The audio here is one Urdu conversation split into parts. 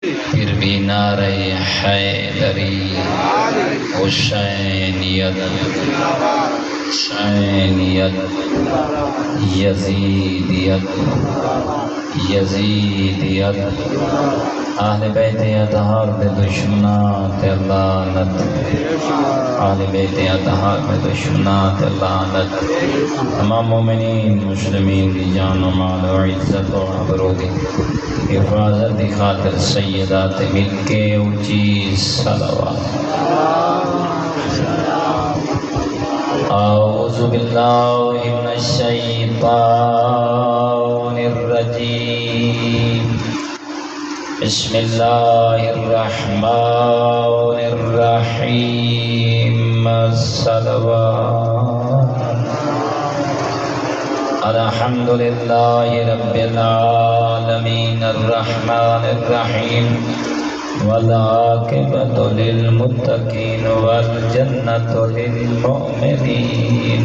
پھر بھی نعرہ حیدری حسینیت حسینیت یزیدیت یزیدیت اہل بیت اطہار دے دشمنان تے لعنت اہل بیت اطہار دے دشمنان تے لعنت تمام مومنین مسلمین دی جان و مال و عزت و آبرو دی حفاظت دی خاطر سیدات مل کے اونچی صلوات اعوذ باللہ من الشیطان الرجیم بسم اللہ الرحمن الرحیم الصلوات الحمد للہ رب العالمین الرحمن الرحیم والعاقبۃ للمتقین والجنۃ للمؤمنین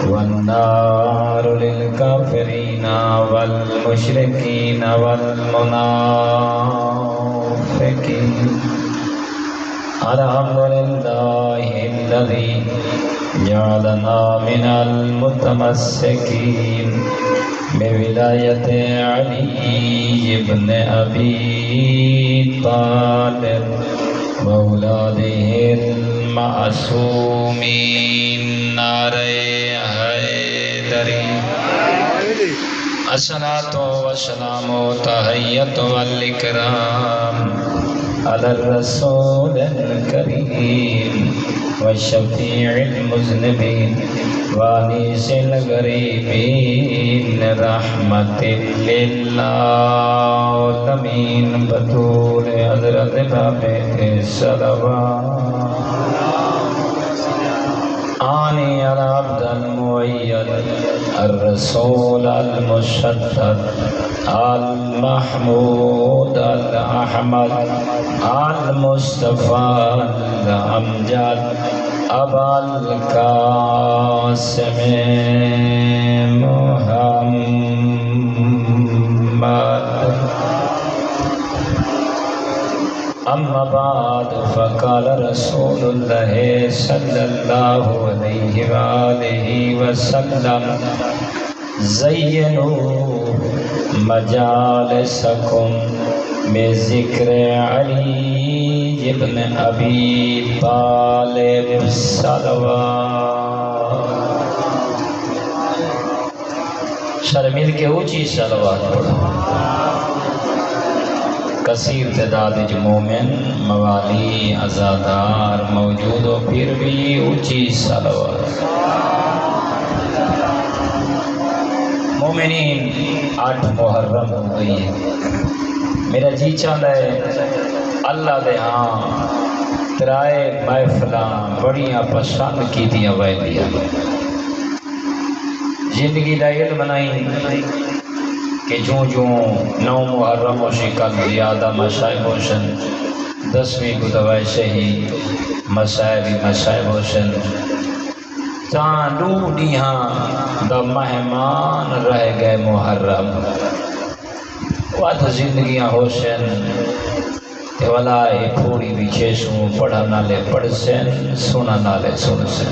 والنار للکافرین والمشرکین والمنافقین الحمد للہ الذی جعلنا من المتمسکین بولایت علی ابن ابی طالب واولادہ المعصومین نعرہ حیدری الصلاۃ والسلام تحیۃ والاکرام علی الرسول الکریم والشفیع المذنبین وانیس الغریبین رحمت للعالمین بطول حضرت باب صلوات آنی العبد المعید الرسول المشدد المحمود الاحمد المصطفى الامجد ابا القاسم محمد اما بعد فقال رسول اللہ صلی اللہ علیہ وآلہ وسلم زینوا مجالسکم بذکر علی ابن ابی طالب صلوات سر مل کے اونچی صلوات پڑھو کثیر تعداد مومن موالی عزادار موجود ہو پھر بھی اونچی صلوات مومنین 8 محرم ہو گئی ہے میرا جی چاہتا ہے اللہ دے ہاں ترائے محفلاں بڑیاں پسند کی دیاں ویلیاں زندگی دا علم بنائی کہ جوں 9 محرم ہو سی کل زیادہ مسائب ہو سن 10ویں کو دوائے سے ہی مسائب ہو سن تاں ڈوڑیاں دا مہمان رہ گئے محرم وقت زندگیاں ہو سن تے والا تھوڑی بھی چیسوں پڑھا نالے پڑھ سن سنا نالے سن سن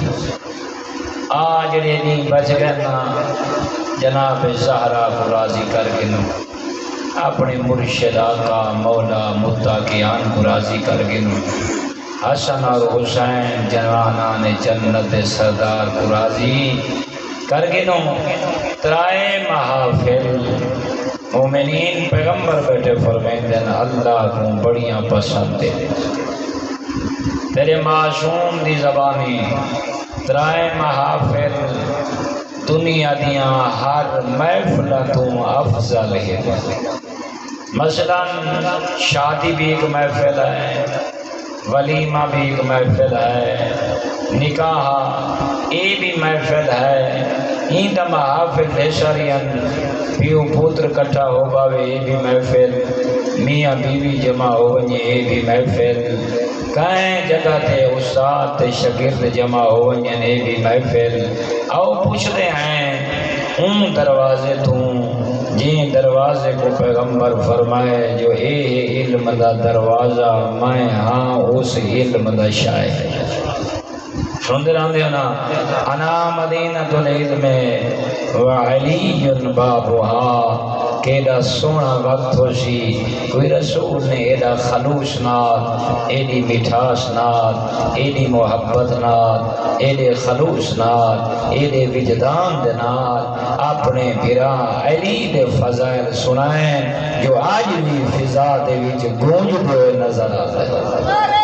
آج دین بچ گئے نا جناب زہرا کو راضی کر کے نو اپنے مرشد آقا مولا متقیان کو راضی کر کے نو حسن اور حسین جوانان جنت سردار کو راضی کر کے نو ترائے محافل مومنین پیغمبر بیٹھے فرمائیں دین اللہ کو بڑیاں پسند دے تیرے معصوم دی زبانی ترائے محافل دنیا دیاں ہر محفل تو افضل ہے مثلا شادی بھی ایک محفل ہے ولیمہ بھی ایک محفل ہے نکاح یہ بھی محفل ہے این دا محافل دے شریعن پیو پوتر کٹھا ہو باوے یہ بھی محفل میاں بیوی جمع ہو ونجے یہ بھی محفل کہیں جگہ تے استاد تے شاگرد جمع ہو ونجے یہ بھی محفل آؤ پوچھتے ہیں ان دروازے تو جن دروازے کو پیغمبر فرمائے جو اے علم علم دا دروازہ میں ہاں اس علم دا شاعر سندر آندے نا انا مدینۃ العلم وعلی بابها کیڑا سونا وقت ہو سی کوئی رسول نے ایڈا خلوص نال ایڈی مٹھاس نال ایڈی محبت نال ایڈے خلوص نال ایڈے وجدان دے نال اپنے بھرا علی دے فضائل سنائیں جو آج بھی فضا دے وچ گونج ہوئے نظر آتا ہے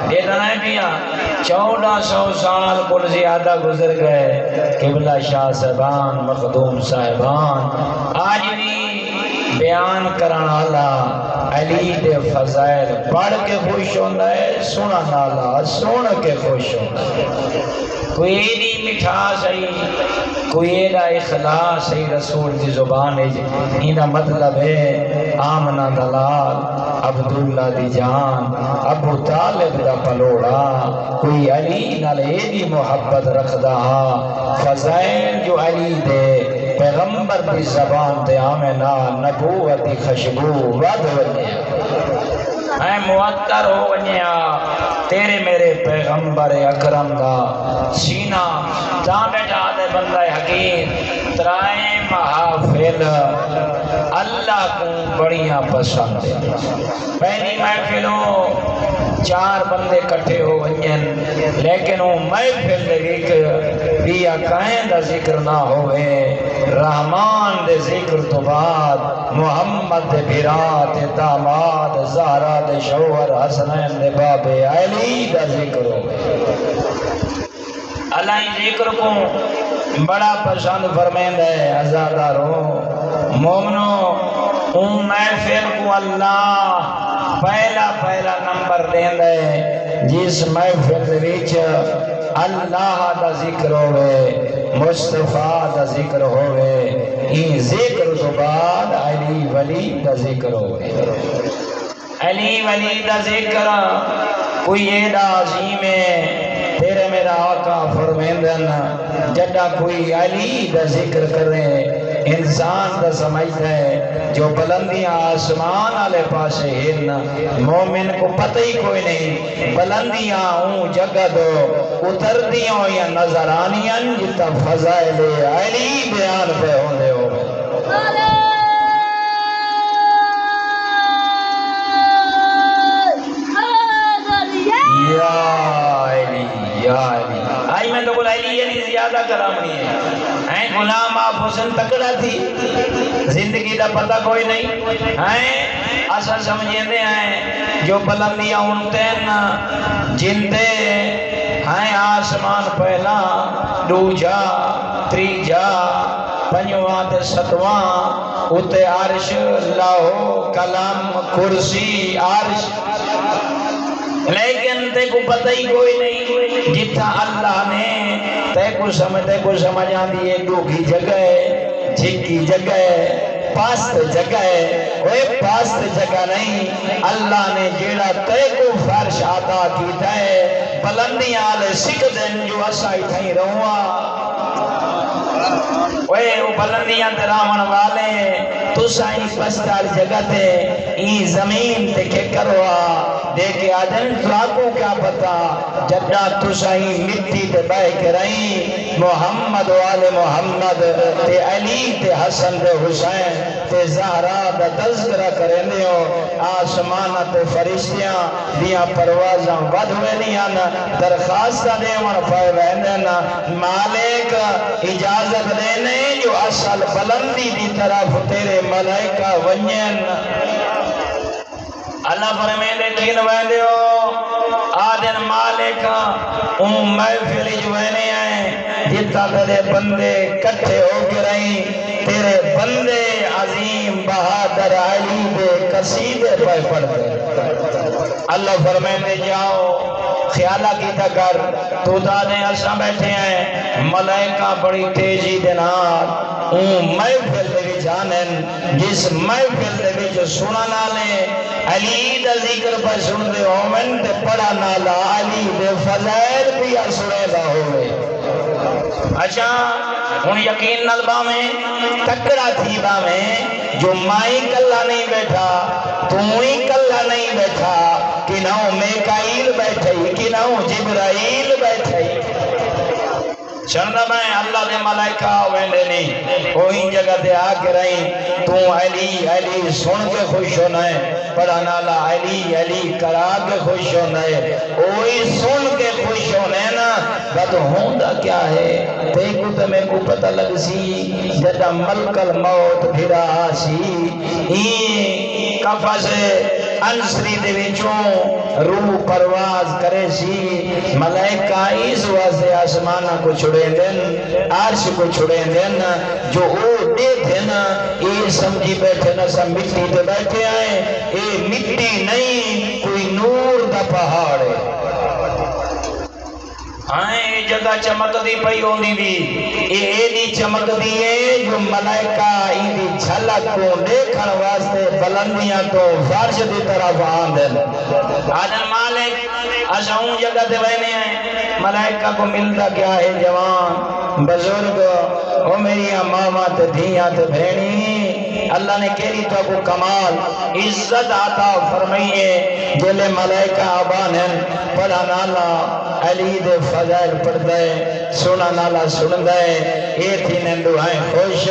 ایڈا نہیں پیا 1400 سال کو زیادہ گزر گئے قبلہ شاہ صاحبان مخدوم صاحبان آج بھی بیان کرن والا علی دے فضائل پڑھ کے خوش ہوتا ہے سنن والا سن کے خوش ہوتا ہے کوئی ایڈی مٹھاس ہے کوئی ایڈا اخلاص ہے رسول کی زبان ہے اینا مطلب ہے آمنہ دلال عبداللہ دی جان ابو طالب دا پلوڑا کوئی علی نال ایڈی محبت رکھ دا فضائل جو علی دے پیغمبر دی زبان دے آمنہ نبوت دی خشبو ود ونیا اے معطر ہو ونیا تیرے میرے پیغمبر اکرم دا سینہ جہاں بیٹھا دے بندہ حقیر ترائے محافل اللہ کو بڑیاں پسند پہلی محفلوں 4 بندے کٹھے ہو ونین لیکن وہ محفل دے ویک بیا کہیں دا ذکر نہ ہوئے رحمان دے ذکر تو بعد محمد دے بھرات داماد زہرہ دے شوہر حسنین دے باب علی دا ذکر ہوئے اللہ ذکر کو بڑا پسند فرمیند ہے عزاداروں مومنوں اون محفل کو اللہ پہلا نمبر دین ہے جس محفل وچ اللہ دا ذکر ہوئے مصطفیٰ دا ذکر ہوئے این ذکر تو بعد علی ولی دا ذکر ہوئے علی ولی دا ذکر کوئی ایڈا عظیم ہے تیرے میرا آقا فرمیندن جڈا کوئی علی دا ذکر کرے انسان دا سمجھتا ہے جو بلندیاں آسمان آلے پاسے ہن مومن کو پتہ ہی کوئی نہیں بلندیاں ہوں جگہ دو اتر دیوں یا نظرانیاں جتا فضائل علی بیان پہ ہوندے ہو یا علی آئی میں تو بولا علی یعنی زیادہ کرام نہیں ہے غلام آپ حسن تکڑا تھی زندگی دا پتہ کوئی نہیں اصل سمجھیں دے ہیں جو بلندیاں انتے ہیں جنتے ہیں آسمان پہلا دوجا تریجا پنجوان ستواں اتے عرش لاہو کلام کرسی عرش لیکن تے کو پتہ ہی کوئی نہیں جتا اللہ نے تے کو سمجھ آندی ہے ڈوگی جگہ ہے جھکی جگہ ہے پاست جگہ ہے وہ پاست جگہ نہیں اللہ نے جیڑا تے کو فرش عطا کیتا ہے بلندیاں آلے سکھ دن جو اسائی تھیں رہوا وہ بلندیاں تراون والے تو سائیں پستال جگہ تے این زمین تے کے کروا دیکھے آجن تلاکوں کیا پتا جڈا تو سائیں مٹی تے بہ کے رہیں محمد والے محمد تے علی تے حسن تے حسین تے زہرہ دا تذکرہ کرنے ہو آسمانہ تے فرشتیاں دیاں پروازاں ود ہوئے نہیں درخواستہ دے من پائے بہنن مالک اجازت دینے جو اصل بلندی دی طرف تیرے ملائکہ ونین اللہ فرمیدے کین ویندے ہو آدن مالک محفل جوینے آئیں جتا تیرے بندے کٹھے ہو کے رہیں تیرے بندے عظیم بہادر علی دے قصیدے پہ پڑھتے اللہ فرمیدے جاؤ خیالہ کی تکر تو دادیں اساں بیٹھے ہیں ملائکہ بڑی تیزی دنار محفل دے بھی جانن جس محفل دے بھی جو سنا نالے علی دا ذکر پر سن دے اومن تے پڑا نالا علی دے فضائل بھی سنے دا ہوئے اچھا ہن یقین نال باویں تکڑا تھی باویں جو مائی کلا نہیں بیٹھا تو ہی کلا نہیں بیٹھا کہ نہ میکائیل بیٹھائی کہ نہ جبرائیل بیٹھائی چند میں اللہ دے ملائکہ ویندے نہیں وہی جگہ دے آ کے رہیں تو علی علی سن کے خوش ہونا ہے پڑھا نالا علی علی کرا کے خوش ہونا ہے وہی سن کے خوش ہونا ہے نا بات ہوندہ کیا ہے تے کو تے میں کو پتہ لگ سی جدہ ملک الموت بھرا آسی کفا سے انسری دے وچوں روح پرواز کرے سی ملائکہ اس واسطے آسمانہ کو چھڑے دن عرش کو چھڑے دن جو او دے تھے نا اے سمجھی بیٹھے نا سب مٹی تے بیٹھے آئے اے مٹی نہیں کوئی نور دا پہاڑ ہے آئیں جگہ چمک دی پئی ہوندی بھی اے دی چمک دی ہے جو ملائکہ ای دی جھلک کو دیکھن واسطے بلندیاں تو فرش دی طرف آندن آدن مالک اشعون جگہ دے وینے ہیں ملائکہ کو ملتا کیا ہے جوان بزرگ او میری ماما تے دھیاں تے بھینی اللہ نے کہی تو کو کمال عزت عطا فرمائیے جلے ملائکہ آبانن پڑھا نالا علی دے فضائل پڑھ دے سنا نالا سن دے اے تھی نندو ہیں خوش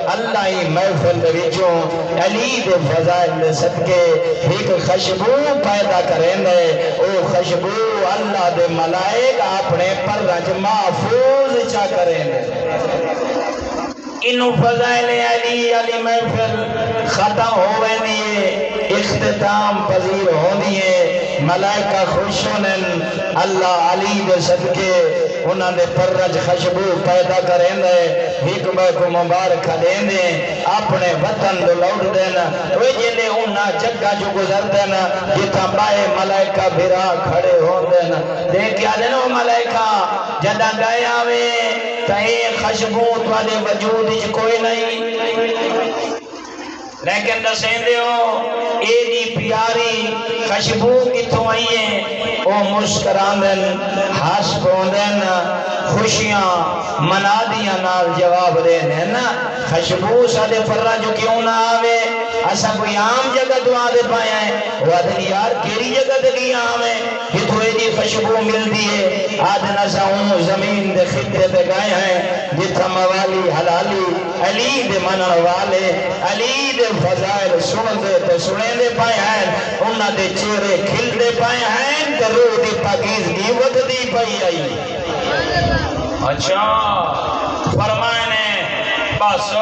اللہ ہی محفل دے وچوں علی دے فضائل دے صدقے ایک خشبو پیدا کریں دے او خشبو اللہ دے ملائک اپنے پر رج محفوظ چا کریں دے انہوں فضائل علی علی محفل ختم ہوئے دیئے اختتام پذیر ہو دیئے ملائکہ خوش ہونن اللہ علی دے صدقے انہاں دے پرج خشبو پیدا کریں دے حکمہ کو مبارک دیں دے اپنے وطن دے لوٹ دینا وہ جنہیں انہاں جگہ جو گزر دینا جتا بائے ملائکہ بھرا کھڑے ہو دینا دیکھ یا دینا ملائکہ جدہ گئے آوے تہے خشبو توالے وجود اچ کوئی نہیں لیکن دسیں دے ہو اے دی پیاری خشبو کتوں آئیے او مسکراندن ہاس پوندن خوشیاں منادیاں نال جواب دینے نا خشبو سادے فرہ جو کیوں نہ آوے ایسا کوئی عام جگہ دعا دے پایا ہے وہ آدھن یار کیری جگہ دے گئی عام ہے یہ تو ایدی خشبو مل دیئے آدھن ایسا زمین دے خطے پہ گئے ہیں جتا موالی حلالی علی دے منع والے علی دے فضائل سن دے تو سنے دے پائے ہیں انہاں دے چہرے کھل دے پائے ہیں کہ روح دی پاکیزگی ود دی پائی آئی اچھا فرمائنے بس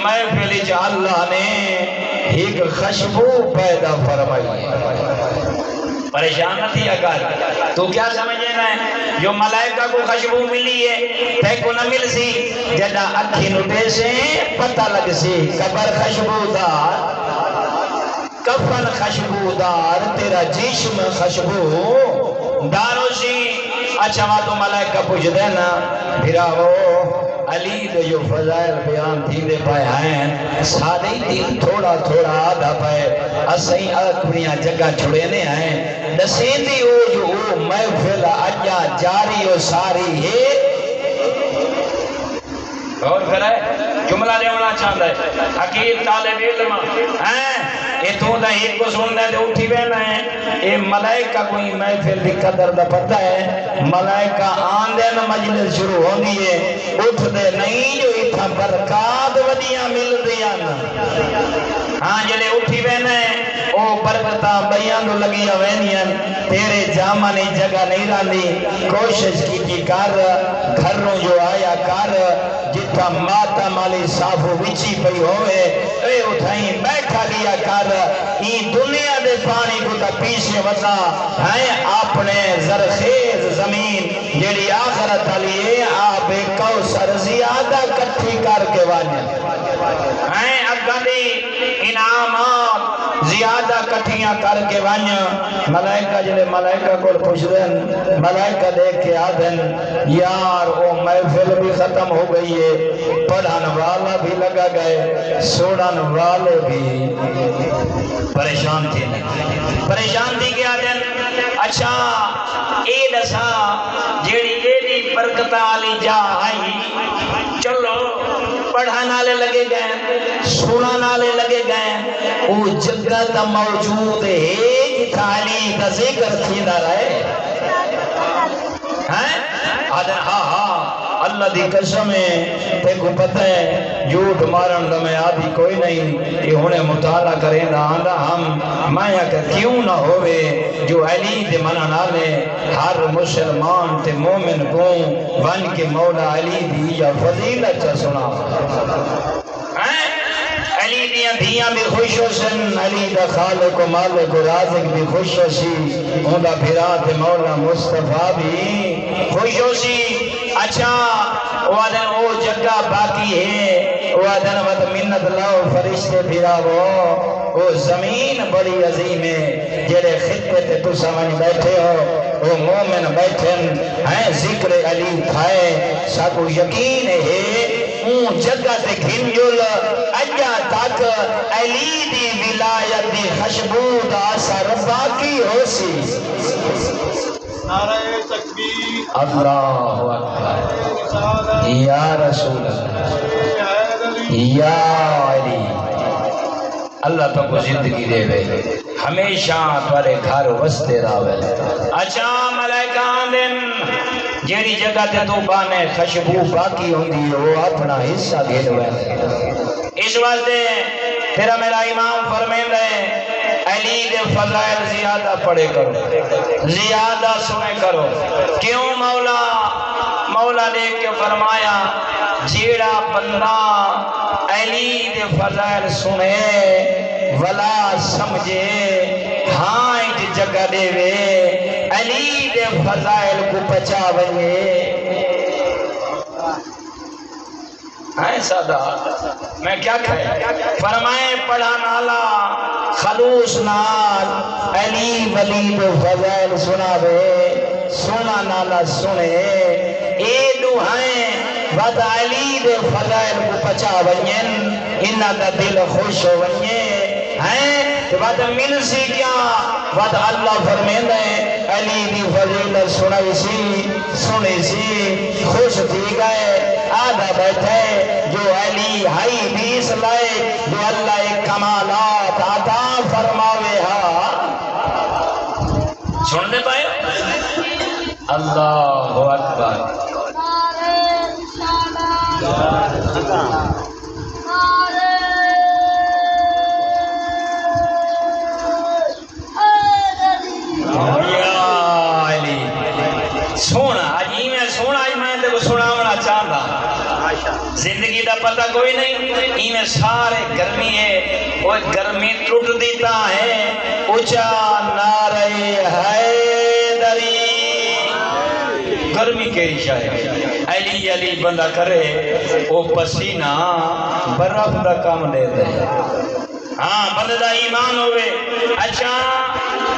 محفل چ اللہ نے ایک خشبو پیدا فرمائی پریشان نہ تھی اگر تو کیا سمجھے نا جو ملائکہ کو خشبو ملی ہے تے کو نہ مل سی جدہ اکھی نٹے سے پتہ لگ سی قبر خشبو دار کفن خشبو دار تیرا جسم خشبو دارو سی اچھا وہاں تو ملائکہ پوچھ دینا بھراو علی دے جو فضائل بیان تھی دے پائے ہیں سادے دل تھوڑا تھوڑا آدھا پائے اسیں اکبریاں جگہ چھڑینے ہیں نسین دی او جو او محفل اجا جاری و ساری ہے اور پھر ہے جملہ لے ہونا چاہتا ہے حقیق طالب علم ہیں اے تو دا ایک کو سن دے اٹھی بینا ہے اے ملائکہ کوئی محفل دی قدر دا پتہ ہے ملائکہ آن دے نا مجلس شروع ہو دیئے اٹھ دے نہیں جو اتھا برکات ودیاں مل دیا نا ہاں جلے اٹھی بینا ہے او برکتہ بیان دو لگی ہوینیاں تیرے جامانی جگہ نہیں راندی کوشش کی کر گھروں جو آیا کر جتا ماتا مالی صافو وچی پئی ہوئے اے اٹھائیں بیٹھا لیا کر ای دنیا دے پانی کو تا پیچھے وزا ہیں اپنے زرخیز زمین جیڑی آخرت علیے آپ کوثر زیادہ کٹھی کر کے واجن ہیں اگلی انعامات زیادہ کٹھیاں کر کے واجن ملائکہ جلے ملائکہ کو پوچھ دن ملائکہ دیکھ کے آدھن یار وہ محفل بھی ختم ہو گئی ہے پڑھن والا بھی لگا گئے سوڑن والے بھی پریشان تھے پریشان تھی کیا دن اچھا اے دسا جیڑی ایڈی برکت والی جا آئی چلو پڑھا نالے لگے گئے سونا نالے لگے گئے وہ جگہ تا موجود ہے جتھا علی دا ذکر تھی دا رہے آدھر ہاں ہاں اللہ دی قسم ہے تے کو پتہ ہے جھوٹ مارن دمیں آدھی کوئی نہیں یہ ہونے مطالعہ کریں دا آندہ ہم مایا کہ کیوں نہ ہوئے جو علی دے منع نالے ہر مسلمان تے مومن کو ون کے مولا علی دی یا فضیلت سنا علی دیاں دھیاں بھی خوش ہو سن علی دا خالق و مالک و رازق بھی خوش ہو سی اون دا پھرات مولا مصطفیٰ بھی خوش ہو سی اچھا وعدن او جگہ باقی ہے وعدن وعد منت لاؤ فرشتے پھراو او زمین بڑی عظیم ہے جیرے خطے تے تو سمجھ بیٹھے ہو او مومن بیٹھن ہیں ذکر علی کھائے ساکو یقین ہے اون جگہ تے گھنجل اجا تک علی دی ولایت دی خشبود آثار باقی ہو سی نعرہ تکبیر اللہ اکبر یا رسول اللہ یا علی اللہ تو کو زندگی دے وے ہمیشہ تارے گھر وستے راوے اچھا ملائکہ دن جیڑی جگہ تے تو بانے خشبو باقی ہوندی وہ اپنا حصہ گھر ہوئے اس واسطے پھر میرا امام فرمین رہے علی دے فضائل زیادہ پڑھے کرو زیادہ سنے کرو کیوں مولا دیکھ کے فرمایا جیڑا بندہ علی دے فضائل سنے ولا سمجھے ہاں ایک جگہ دے وے علی دے فضائل کو پچا ونجے سادہ میں کیا کہے فرمائے پڑھا نالا خلوص نال علی ولی دے فضائل سنا بے سنا نالا سنے اے دوہائیں ود علی دے فضائل کو پچا ونجن انہا دا دل خوش ہو ونجے ہیں ود مل سی کیا ود اللہ فرمین دے علی دی فضیلت سنی سی خوش تھی گئے آدھا بیٹھے جو علی ہائی بیس لائے جو اللہ ایک کمالات عطا فرماوے ہاں سن دے پائے اللہ اکبر سونا آجی میں سونا آج میں تے کو سنا ہونا چاہتا زندگی دا پتہ کوئی نہیں ایمیں سارے گرمی ہے وہ گرمی ٹوٹ دیتا ہے اچھا نعرہ حیدری گرمی کے اشارے علی علی بندہ کرے وہ پسینہ برف دا کام دے دے ہاں بندہ دا ایمان ہوئے اچھا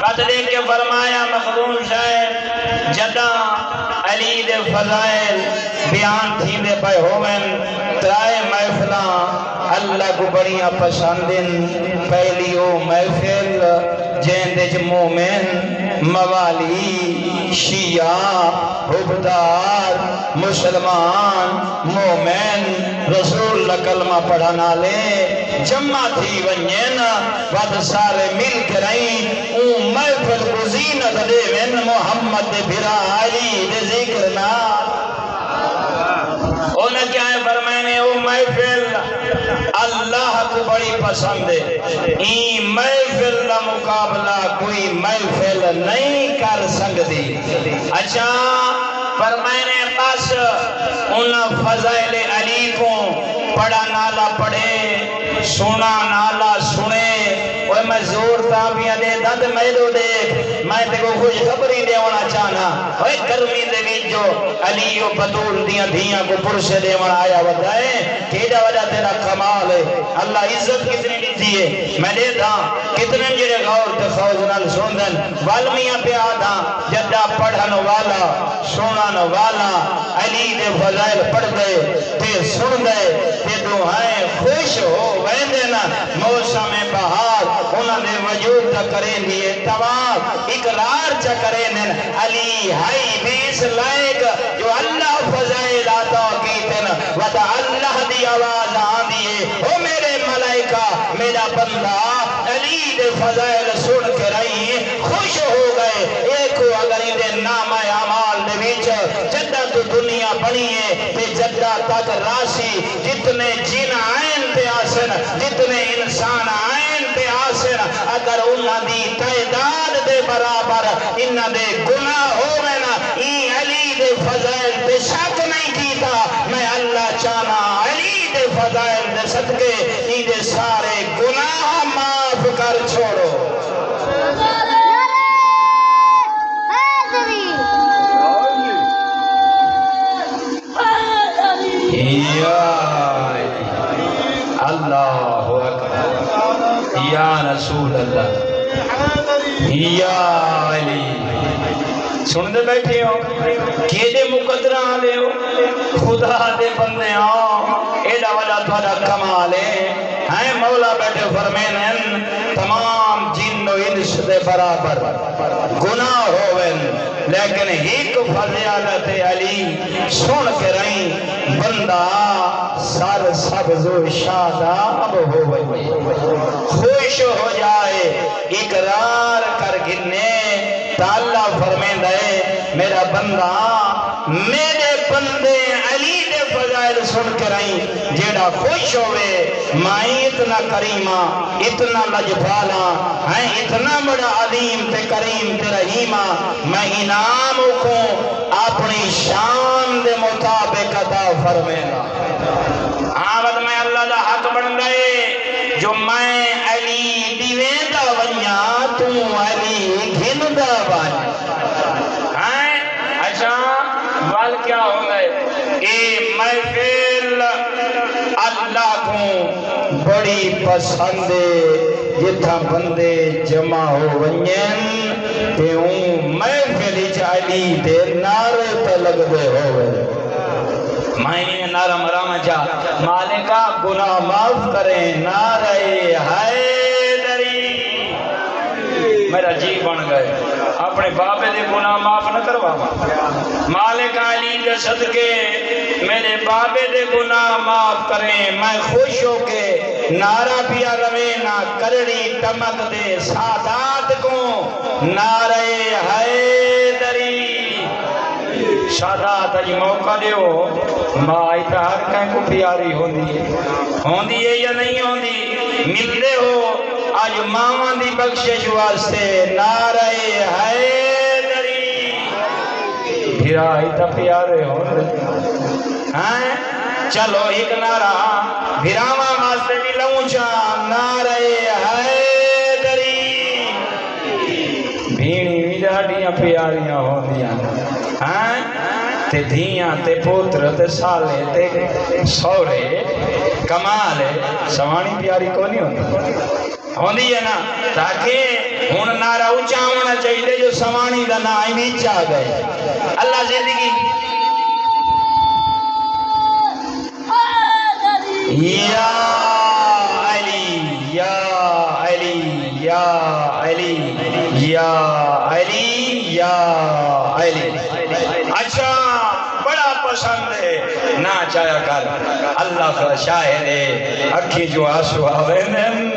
بات دیکھ کے فرمایا مخدوم صاحب جدہ علی دے فضائل بیان تھی دے پائے ہوئن ترائے محفلان اللہ کو بڑیاں پسندن پہلیو محفل جیندج مومن موالی شیعہ حبدار مسلمان مومن رسول کلمہ پڑھانا لے جمع تھی ونجن ود سارے مل کے رہیں اون محفل کو زینت دے ون محمد دے بھرا علی دے ذکر نال انہیں کیا ہے فرمائنے او محفل اللہ کو بڑی پسند ہے این محفل کا مقابلہ کوئی محفل نہیں کر سکتی اچھا فرمائنے بس انہیں فضائل علی کو پڑھا نالا پڑھے سنا نالا سنے وہ میں زور تابیاں دے دند میدو دیکھ میں تے کو خوش خبری دے ہونا چاہنا وہ گرمی دے بھی جو علی و بطول دیاں دھیاں کو پرسے دے ہونا آیا ودائے کیڑا وجہ تیرا کمال ہے اللہ عزت کتنی دیتی ہے میں دے تھا کتنے جڑے غور تے خوض نال سوندن والمیاں پہ آدھا جدہ پڑھن والا سنن والا علی دے فضائل پڑھ دے تے سن دے تے دعائیں خوش ہو ویندے نا موسم بہار انہوں نے وجود جا کریں دیئے تواف اقرار چا کریں دن علی ہائی بیس لائق جو اللہ فضائل آتا کیتن ودا اللہ دی آواز آن دیئے او میرے ملائکہ میرا بندہ علی دے فضائل سن کے رہی خوش ہو گئے ایک ہو اگر انہیں نام اعمال دے بیچ جدہ تو دنیا بنی ہے تے جدہ تک راسی جتنے جن آئین تے آسن جتنے انسان آئین تے آسن اگر انہاں دی تعداد دے برابر انہاں دے گناہ ہوئے نا این علی دے فضائل تے شک نہیں کیتا میں اللہ چانا علی دے فضائل دے صدقے این دے سارے گناہ معاف کر چھوڑو اللہ اکبر یا رسول اللہ یا علی سن دے بیٹھے ہو کیڑے مقدرہ آلے ہو خدا دے بندے ہو ایڈا وجہ تھوڑا کمال ہے مولا بیٹھے فرمین تمام جن و انس دے برابر گناہ ہوئن لیکن ایک فضیالت علی سن کے رہیں بندہ سر سبز و شاداب ہوئے خوش ہو جائے اقرار کر گنے تعالیٰ فرمین دے میرا بندہ میرے بندے علی دے فضائل سن کے رہیں جیڑا خوش ہوئے میں اتنا کریمہ اتنا لجبالا ہیں اتنا بڑا عظیم تے کریم تے رحیمہ میں انعام کو اپنی شان دے مطابق عطا فرمینا آمد میں اللہ دا حق بن گئے جو میں علی دیویں دا ونیا تو علی گھن دا ونیا اچھا وال کیا ہو گئے اے محفل اللہ کو بڑی پسند جتھا بندے جمع ہو ونین تے ہوں محفل علی دے نعرے تے لگ دے ہوئے میں نعرہ مرامہ چاہ مالکہ گناہ معاف کریں نعرہ حیدری میرا جی بن گئے اپنے بابے دے گناہ معاف نہ کروا مالک علی دے صدقے میرے بابے دے گناہ معاف کریں میں خوش ہو کے نعرہ پیا روینا کرڑی ٹمک دے سادات کو نعرہ حیدری شادات اج موقع دیو ماں ہر کہیں کو پیاری ہوندی ہے یا نہیں ہوندی ملتے ہو آج ماں دی بخشش واسطے نعرہ حیدری پھرا ہی پیارے ہوندے چلو ایک نعرہ بھراما واسطے بھی لونچا نعرہ حیدری بھینی بھی ڈاڈیاں پیاریاں ہوندیاں تے دھیاں تے پوتر تے سالے تے سورے کمال سوانی پیاری کو نہیں ہوندی ہے نا تاکہ ہون نعرہ اونچا ہونا چاہیے جو سوانی دا نام بھی چاہ گئے اللہ زندگی یا علی یا علی یا علی یا علی یا علی اچھا بڑا پسند ہے نہ چاہیا کر اللہ کا شاہد ہے اکھی جو آسو آوینن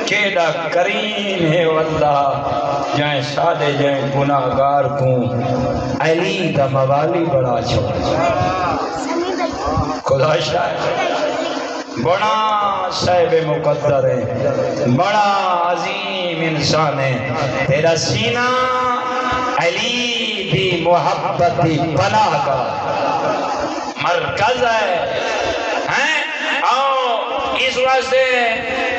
کیڑا کریم ہے واللہ جائیں سادے جائیں گناہگار کو علی دا موالی بڑا چھوڑا خدا شاہد بڑا صاحب مقدر ہے بڑا عظیم انسان ہے تیرا سینہ علی بھی محبتی پناہ کا مرکز ہے اس واسطے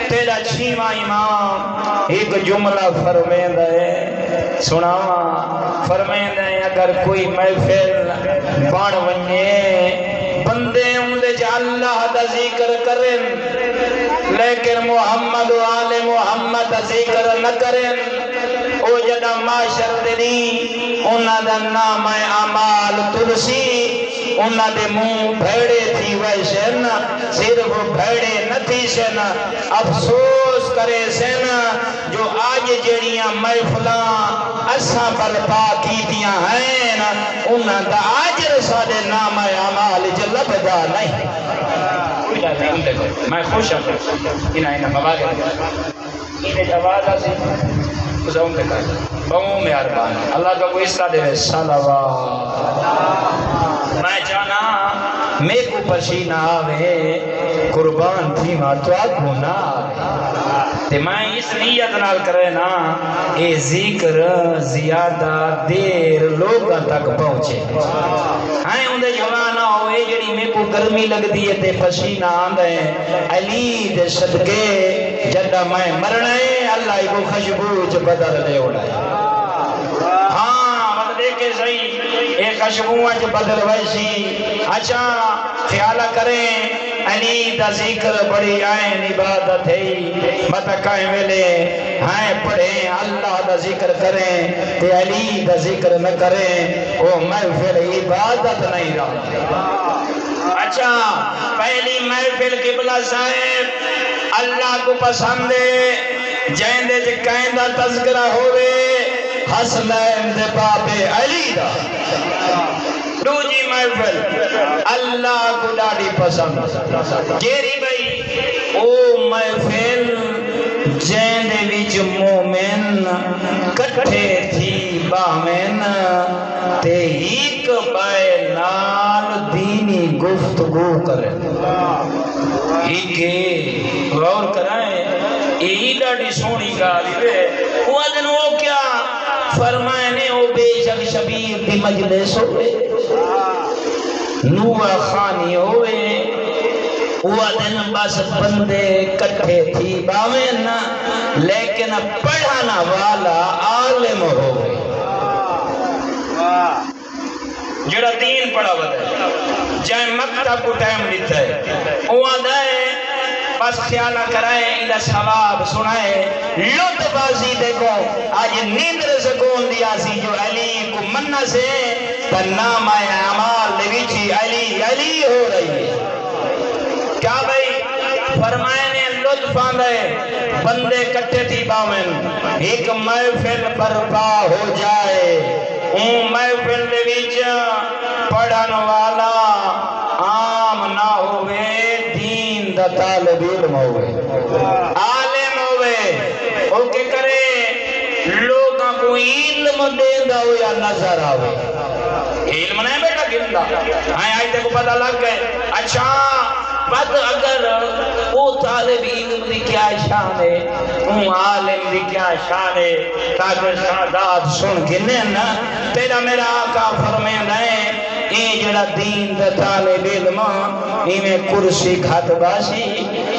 تیرا چھیواں امام ایک جملہ فرمائند ہے سناواں فرمائند ہے اگر کوئی محفل بان ونجے بندے اندے جا اللہ دا ذکر کریں لیکن محمد و آل محمد دا ذکر نہ کریں او جدا معاشر دی انہاں دا نام اعمال تلسی انہاں دے منہ بھیڑے تھی ویسے نا صرف بھیڑے نہ تھی سے نا افسوس کرے سن جو آج جڑیاں محفلاں اساں برپا کیتیاں ہیں انہاں دا اجر ساڈے نام اعمال وچ لبدا نہیں میں خوش ہوں انہاں مواقع انہیں جواز آسی اساں تے کر بہت مہربان اللہ کا کوئی اصلاح دے صلوات میں جانا میں کو پسینہ آوے قربان تھی ماں تو آگو نہ آوے تے میں اس نیت نال کرے نا اے ذکر زیادہ دیر لوگاں تک پہنچے ہائیں اندے جوانا ہوئے جڑی میں کو گرمی لگ دیئے تے پسینہ آندے علی دے صدقے جدہ میں مرنے اللہ کو خوشبو چ بدل دے اڑائے ہاں وقت دیکھے صحیح ایک خوشبو چ بدل ویسی اچھا خیالہ کریں علی دا ذکر بڑی آئین عبادت ہے مطا کہیں ویلے ہائیں پڑھیں اللہ دا ذکر کریں تے علی دا ذکر نہ کریں وہ محفل عبادت نہیں رہا اچھا پہلی محفل قبلہ صاحب اللہ کو پسند ہے جیندے جے کہیں دا تذکرہ ہوئے حسنین دے بابے علی دا دوجی محفل اللہ کو ڈاڑی پسند کیری بھئی او محفل جیندے وچ مومن کٹھے تھی بامن تے ایک بائے نال دینی گفتگو کرے ایک غور کرائیں یہی ڈاڑی سونی گالی ہے وہ دن وہ کیا فرمائے نے او بے شک شبیر دی مجلس ہوئے نوہ خانی ہوئے وہ دن بس بندے کٹھے تھی باوین لیکن پڑھانا والا عالم ہوئے جڑا دین پڑھا ہوتا ہے جائے مکتب کو ٹائم لیتا ہے وہ آدھا ہے بس خیالہ کرائے انہا ثواب سنائے لطف بازی دیکھو آج نیندر سکون دیا سی جو علی کو منہ سے نام اعمال لویچی علی علی ہو رہی ہے کیا بھئی فرمائے نے لطف آندھے بندے کٹے تھی باوین ایک محفل برپا ہو جائے اون محفل لویچ پڑھن والا عام نہ ہوئے دین دا طالب علم ہوئے عالم ہوئے او کے کرے لوگاں کو علم دیندہ ہو یا نظر آوے علم نہیں بیٹا گندہ آئے آئے تے کو پتہ لگ گئے اچھا بات اگر وہ طالب علم دی کیا شان ہے وہ عالم دی کیا شان ہے تاکہ شہادات سن کے نا تیرا میرا آقا فرمین ہے این جڑا دین دا طالب علم میں کرسی کھات باسی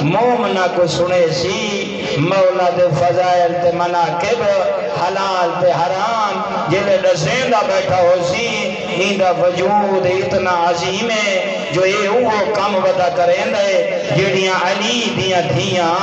مومنہ کو سنے سی مولا دے فضائل تے مناقب حلال تے حرام جلے ڈسیندہ بیٹھا ہو سی این دا وجود اتنا عظیم ہے جو یہ وہ کام بدا کریں دے جڑیاں علی دیاں دھیاں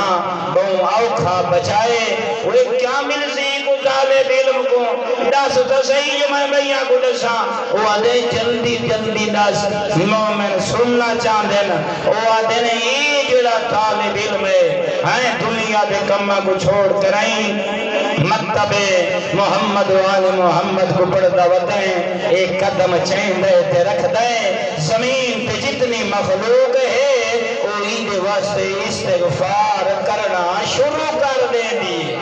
بہوں اوکھا بچائے وہ کیا مل سی کو طالب علم کو دس تو صحیح جو میں بھئیاں کو دساں وہ آدھے جلدی جلدی دس مومن سننا چاندے نا وہ آدھے نے یہ جڑا طالب علم ہے دنیا دے کمہ کو چھوڑ کرائیں مکتب محمد و آل محمد کو پڑھتا بتائیں ایک قدم چین دے تے رکھ دیں زمین تے جتنی مخلوق ہے وہی دے واسطے استغفار کرنا شروع کر دیں دی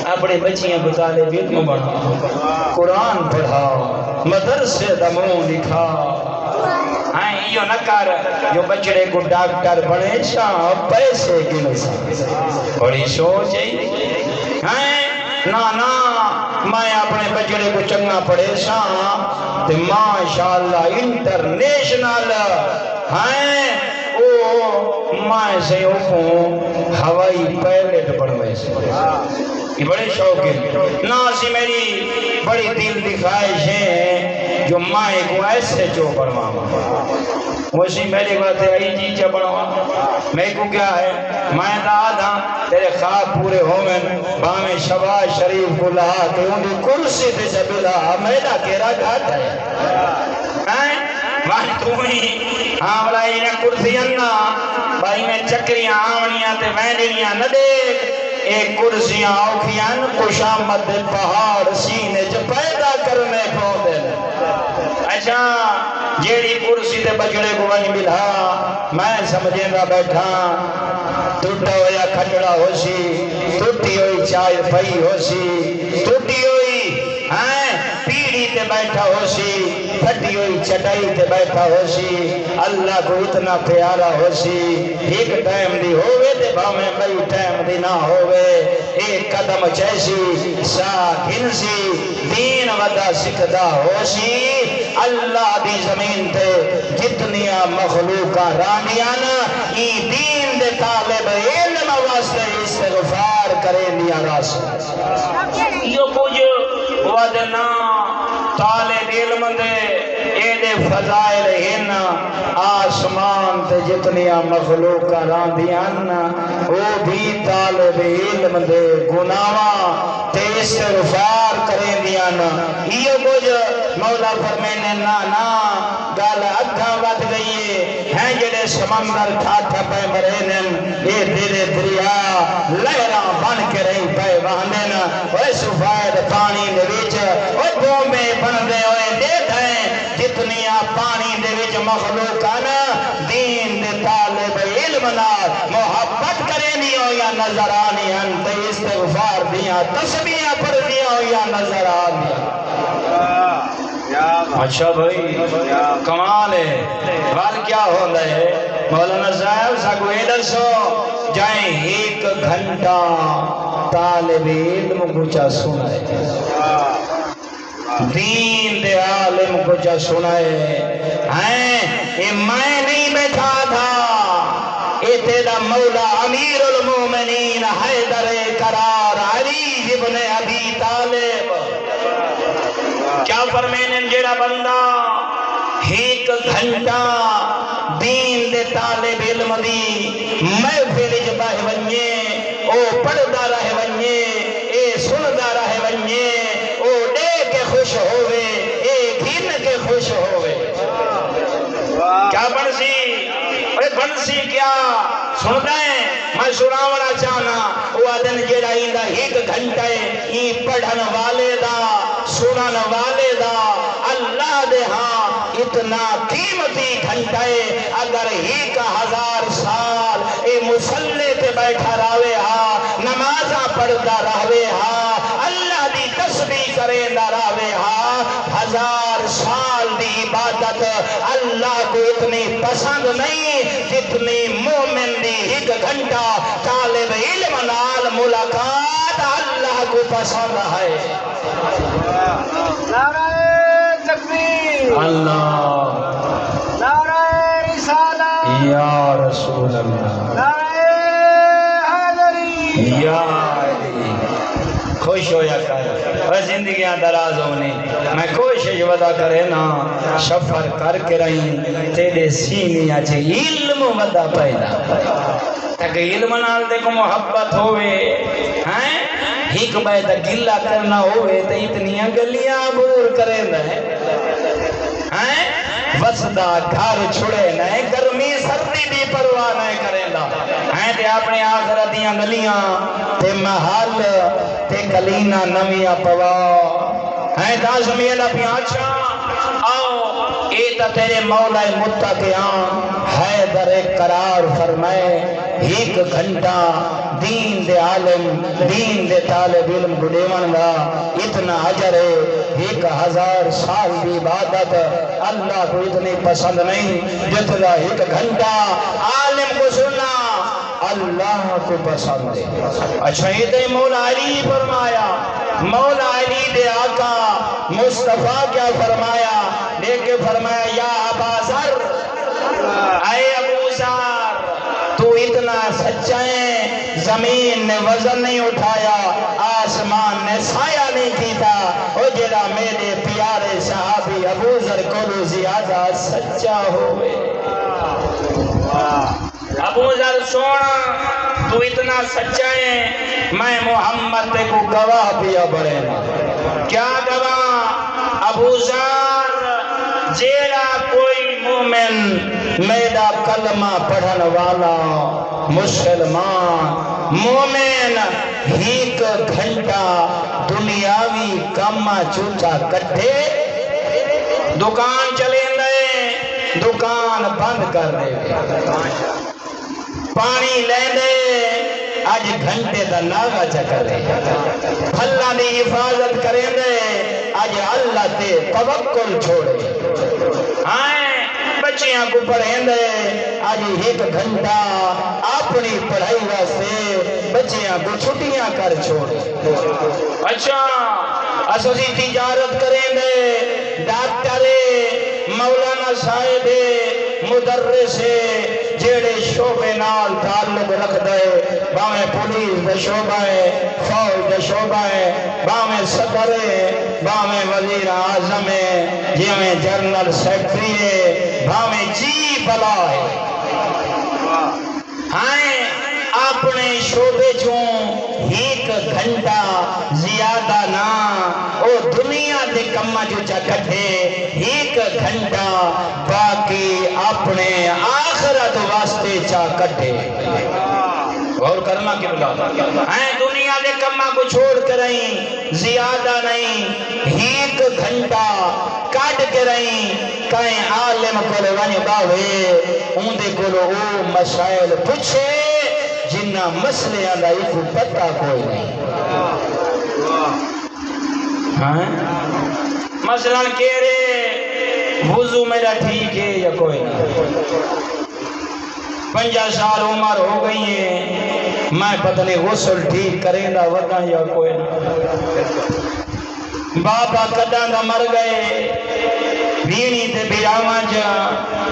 اپنے بچیاں کو طالب علم بنا قرآن پڑھا مدرسے دموں لکھا ہائیں یہ نہ کر جو بچڑے کو ڈاکٹر بڑے شاہ پیسے گنے سا بڑی سوچ ہے نا میں اپنے بچڑے کو چنگا پڑھے سا تے ماشاءاللہ انٹرنیشنل او میں سے اوپوں ہوائی پیلٹ پڑھوے سے یہ بڑے شوق ہے نا سی میری بڑی دل دی خواہش ہے جو مائے کو ایسے جو پڑھوا ویسی میری بات ہے آئی جی چا پڑھوا میں کو کیا ہے میں دادا تیرے خواب پورے ہومن بامے شباز شریف کو لہا کہ انہی کرسی دے سے بلا میرا کیرا گھاٹ ہے بھائی تو ہی ہاں بلائی نے کرسیاں نا بھائی میں چکریاں آونیاں تے وینڈیاں نہ دیکھ اے کرسیاں اوکھیاں کشامت پہاڑ سینے چ پیدا کرنے کو دے اچھا جیڑی کرسی تے بجڑے کو ونج ملا میں سمجھیں گا بیٹھا ٹوٹا ہویا کھٹڑا ہو سی ٹوٹی ہوئی چائے پئی ہو سی ٹوٹی ہوئی پیڑھی تے بیٹھا ہو سی پھٹی ہوئی چٹائی تے بیٹھا ہو سی اللہ کو اتنا پیارا ہو سی ایک ٹائم دی ہوئے تے بھامیں بئی ٹائم دی نہ ہوئے ایک قدم چیسی ساکن سی دین ودا سکھدا ہو سی اللہ دی زمین تے جتنیا مخلوقہ رانیان ای دین دے طالب علم واسطے استغفار کریں دیا راس یہ کچھ ودنا طالب علم دے ایڈے فضائل ہن آسمان تے جتنیا مخلوقہ راندیان وہ بھی طالب علم دے گناواں تے استغفار کریں دیان یہ کچھ مولا فرمینے نا گل اگھا ود گئی ہے جڑے سمندر ٹھاٹھا پہ مرینن اے دل دریا لہراں بن کے رہی پہ وہنن اوے سفید پانی دے وچ او بومے بندے ہوئے دیکھیں جتنیا پانی دے وچ مخلوقاں دین دے طالب علم نال محبت کرینی ہو یا نظر آنی ہن تے استغفار دیاں تسبیحاں پڑھدیاں ہو یا نظر آنی اچھا بھائی کمال ہے وال کیا ہوتا ہے مولانا صاحب ساگو ایڈر سو جائیں ایک گھنٹہ طالب علم کچھ سنائے دین دے عالم کچھ سنائے ہیں میں نہیں بیٹھا تھا اے تیرا مولا امیر المومنین حیدر قرار علی ابن ابی طالب کیا فرمینے جڑا بندہ ایک گھنٹہ دین دے طالب علم دی محفل وچ بہ ونجے او پڑھدا رہ ونجے اے سندا رہ ونجے او دیکھ کے خوش ہووے اے گھن کے خوش ہووے کیا بنسی اے بنسی کیا سندا ہے میں سناونا چاہنا وہ دن جڑا ایندا ایک گھنٹے ای پڑھن والے دا سنن والے دا اللہ دے ہاں اتنا قیمتی گھنٹے اگر 1000 سال اے مسلح تے بیٹھا رہے ہاں نمازاں پڑھتا رہے ہاں اللہ دی تسبیح کریندا رہے ہاں 1000 سال دی عبادت اللہ کو اتنی پسند نہیں جتنی مومن دی 1 گھنٹہ طالب علم نال ملاقات اللہ کو پسند ہے نعرہ تکبیر اللہ نعرہ رسالت یا رسول اللہ نعرہ حیدری یا علی خوش ہو یا کر اور زندگیاں دراز ہونی میں کوشش ودا کرے نا سفر کر کے رہی تیرے سینیاں چھے علم ودا پیدا تاکہ علم نال دیکھو محبت ہوئے ہیں ایک بیدہ گلہ کرنا ہوئے تو اتنیاں گلیاں عبور کریں دیں وسدہ گھر چھڑے نئے گرمی سردی دی پرواہ نئے کریں دا تے اپنے آخرتیاں گلیاں تے محل تے کلینا نمیاں پوا دازمی اللہ پیانچا آؤ ایتا تیرے مولا متقیان حیدر قرار فرمائے 1 گھنٹہ دین دے عالم دین دے طالب علم گڑیون دا اتنا عجر ہے 1000 سال کی عبادت اللہ کو اتنی پسند نہیں جتنا 1 گھنٹہ عالم کو سننا اللہ کو پسند ہے اچھا یہ دے مولا علی فرمایا مولا علی دے آقا مصطفیٰ کیا فرمایا دیکھ کے فرمایا یا ابا ذر اے ابو ذر تو اتنا سچا ہے زمین نے وزن نہیں اٹھایا آسمان نے سایہ نہیں کیتا او جڑا میرے پیارے صحابی ابو ذر کو زیادہ سچا ہوئے ابو ذر سونا تو اتنا سچا ہے میں محمد تے کو گواہ پیا بڑے کیا گواہ ابو ذر جیڑا کوئی مومن میرا کلمہ پڑھن والا مسلمان مومن ایک گھنٹہ دنیاوی کما چوچا کٹھے دکان چلے دے دکان بند کر دے پانی لے دے آج گھنٹے دا ناغا چکر دے اللہ دی حفاظت کریں دے آج اللہ تے توکل چھوڑے آئیں بچیاں کو پڑھیں دے آج ایک گھنٹہ اپنی پڑھائی واسطے بچیاں کو چھٹیاں کر چھوڑے اچھا اسوسی تجارت کریں دے ڈاکٹر مولانا صاحب مدرس جیڑے شعبے نال تعلق رکھ دے باویں پولیس دے شعبہ ہے فوج دے شعبہ ہے باویں صدر ہے باویں وزیر اعظم ہے جیویں جنرل سیکٹری ہے باویں جی بلا ہے ہائیں اپنے شعبے چوں ایک گھنٹہ زیادہ نہ او دنیا دے کما جو چا کٹھے ایک گھنٹہ باقی اپنے آخرت واسطے چا کٹھے اور کرنا کی بلا دنیا دے کما کو چھوڑ کر رہیں زیادہ نہیں ایک گھنٹہ کٹ کے رہیں کہیں عالم کو ونی باوے ان دے کو او مسائل پوچھے جنہ مسئلے آلائی کو پتہ کوئی نہیں مثلا کہہ رہے وضو میرا ٹھیک ہے یا کوئی نہیں 50 سال عمر ہو گئی ہے میں پتہ نہیں غسل ٹھیک کریں دا وطن یا کوئی نہیں بابا کداں دا مر گئے بینی تے بیراواں جا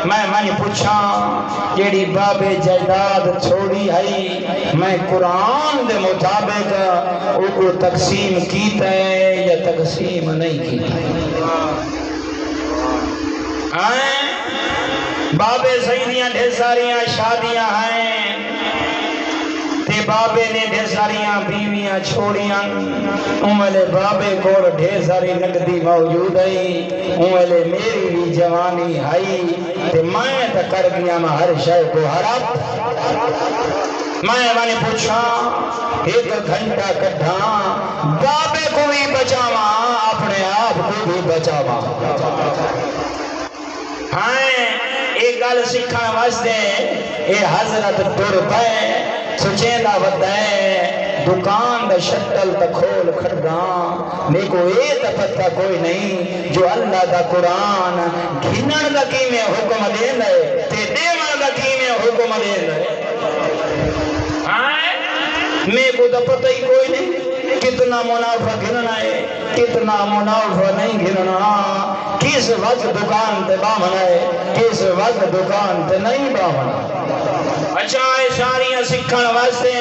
میں پوچھا جیڑی بابے جائیداد چھوڑی ہے میں قرآن دے مطابق او کو تقسیم کیتا ہے یا تقسیم نہیں کیتا ہے بابے سیدیاں ڈھیر ساریاں شادیاں ہیں تے بابے نے ڈھیر ساریاں بیویاں چھوڑیاں امولے بابے کو ڈھیر ساری نقدی موجود ہے امولے میری بھی جوانی ہے تے میں تا کر گیا میں ہر شے کو حراب میں نے پوچھا ایک گھنٹہ کٹھا بابے کو بھی بچاوا اپنے آپ کو بھی بچاوا ہائیں ایک گل سکھا واسطے اے حضرت ٹر پے سچیندہ ودائے دکان دا شٹل تا کھول کھڑگاں میں کو اے تا پتہ کوئی نہیں جو اللہ دا قرآن گھنن دا کی میں حکم دین ہے تے دیوان دا کی میں حکم دین ہے میں کو دا پتہ ہی کوئی نہیں کتنا منافع گھننا ہے کتنا منافع نہیں گھننا کس وقت دکان تے بامن ہے کس وقت دکان تے نہیں بامن اچھا اشاریاں سکھن واسطے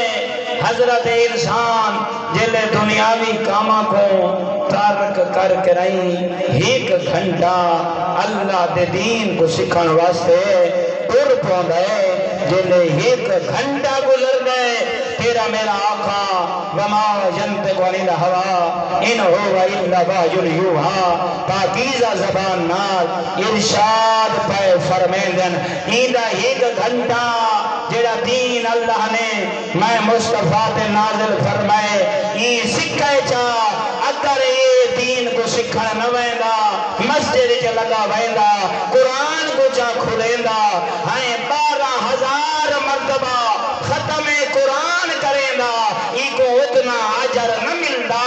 حضرت انسان جلے دنیاوی کاما کو ترک کر کے رہیں ایک گھنٹہ اللہ دے دین کو سکھن واسطے ٹر پوندا ہے جلے ایک گھنٹہ گزر گئے تیرا میرا آقا وما ینطق عن الہوی ان هو الا وحی یوحی پاکیزہ زبان نال ارشاد پہ فرمیندن ایدہ ایک گھنٹہ جڑا دین اللہ نے میں مصطفیٰ تے نازل فرمائے یہ سکھائے چاہ اگر یہ دین کو سکھن نہ ویندا مسجد چ لگا ویندا قرآن کو چا کھلیندا ہائیں 12,000 مرتبہ ختم قرآن کریندا ای کو اتنا اجر نہ ملدا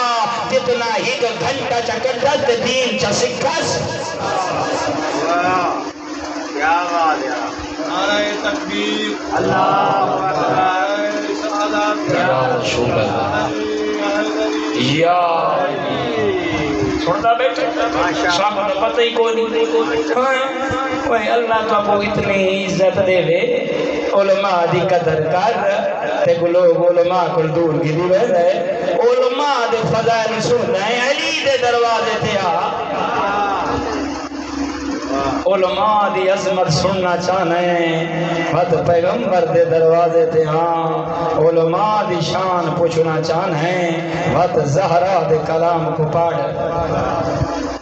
جتنا ایک گھنٹہ چکٹت دین چا سکھس کیا بات ہے نعرہ تکبیر اللہ اکبر یا شکر یا سنتا بیٹھے سب کو پتہ ہی کوئی نہیں کوئی اللہ تو کو اتنی عزت دے وے علماء دی قدر کر تے کو لوگ علماء کو دور کی دی رہے علماء دے فضائل سننا ہے علی دے دروازے تے آ علماء دی عظمت سننا چاہنا ہے بد پیغمبر دے دروازے تے ہاں علماء دی شان پوچھنا چاہنا ہے بد زہرا دے کلام کو پاڑ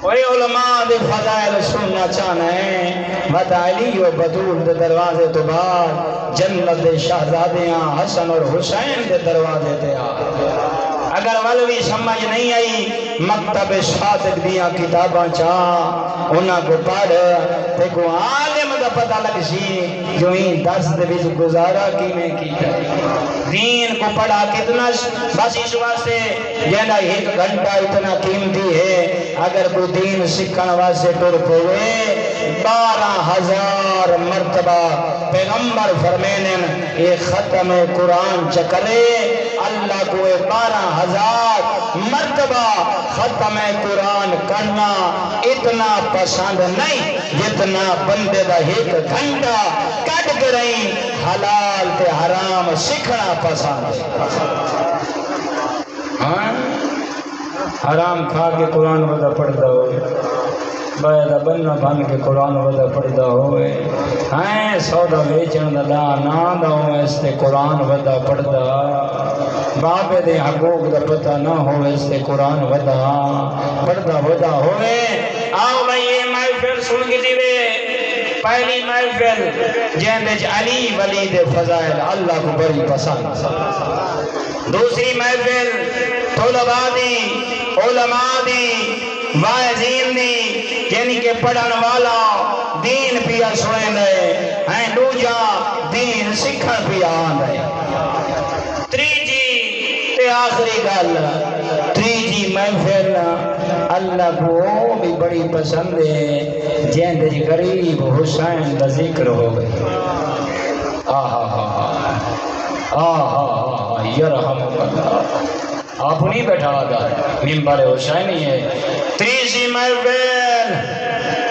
وہی علماء دے فضائل سننا چاہنا ہے مت علی و بدول دے دروازے تو بعد جنت دے شہزادیاں حسن اور حسین دے دروازے تے آ اگر ولوی سمجھ نہیں آئی مکتب صادق دیاں کتاباں چاہ انہاں کو پڑھ تے کو عالم دا پتہ لگ سی جو ہی درس دے وچ گزارا کیویں کیتا دین کو پڑھا کتنا بس اس واسطے جینا ایک گھنٹہ اتنا قیمتی ہے اگر کوئی دین سکھن واسطے ٹر پوے 12,000 مرتبہ پیغمبر فرمینے یہ ختم قرآن چکرے اللہ کو 12,000 مرتبہ ختم قرآن کرنا اتنا پسند نہیں جتنا بندے دا ایک گھنٹہ کٹ کے رہی حلال تے حرام سکھنا پسند ہاں حرام کھا کے قرآن ودا پڑھتا ہوئے باید بننا بن کے قرآن ودا پڑھتا ہوئے ہاں سودا بیچن دا نا دا ہوئے اس تے قرآن ودا پڑھتا بابے دے حقوق دا پتہ نہ ہوئے اس تے قرآن ودا پڑھتا ودا ہوئے آؤ بھائی یہ محفل سن کے دیوے پہلی محفل جہندج علی ولی دے فضائل اللہ کو بڑی پسند دوسری محفل طلباء دی علماء دی واعظین دی یعنی کہ پڑھن والا دین پیا سنے دے ہیں دوجا دین سکھن پیا آن دے تریجی تے آخری گل تریجی محفل اللہ کو بھی بڑی پسند ہے جہندج غریب حسین دا ذکر ہو گئے یرحمک اللہ آپ نہیں بیٹھا دا ممبر حسینی ہے تیسری محفل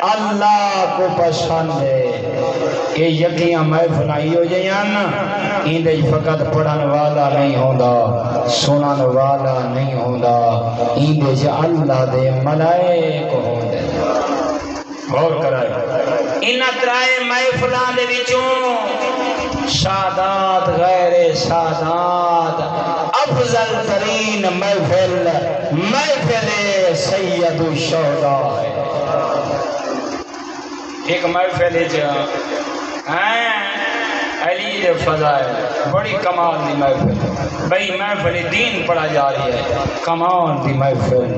اللہ کو پسند ہے یہ یقیاں محفل آئی ہو جائیں اندے فقط پڑھن والا نہیں ہوندا سنن والا نہیں ہوندا اندے اللہ دے ملائک ہوندے غور کرائے انہاں ترائے محفلان دے وچوں سادات غیر سادات افضل ترین محفل محفل سید الشہداء ہے ایک محفل علی دے فضائل بڑی کمال دی محفل بھئی محفل دین پڑھا جا رہی ہے کمال دی محفل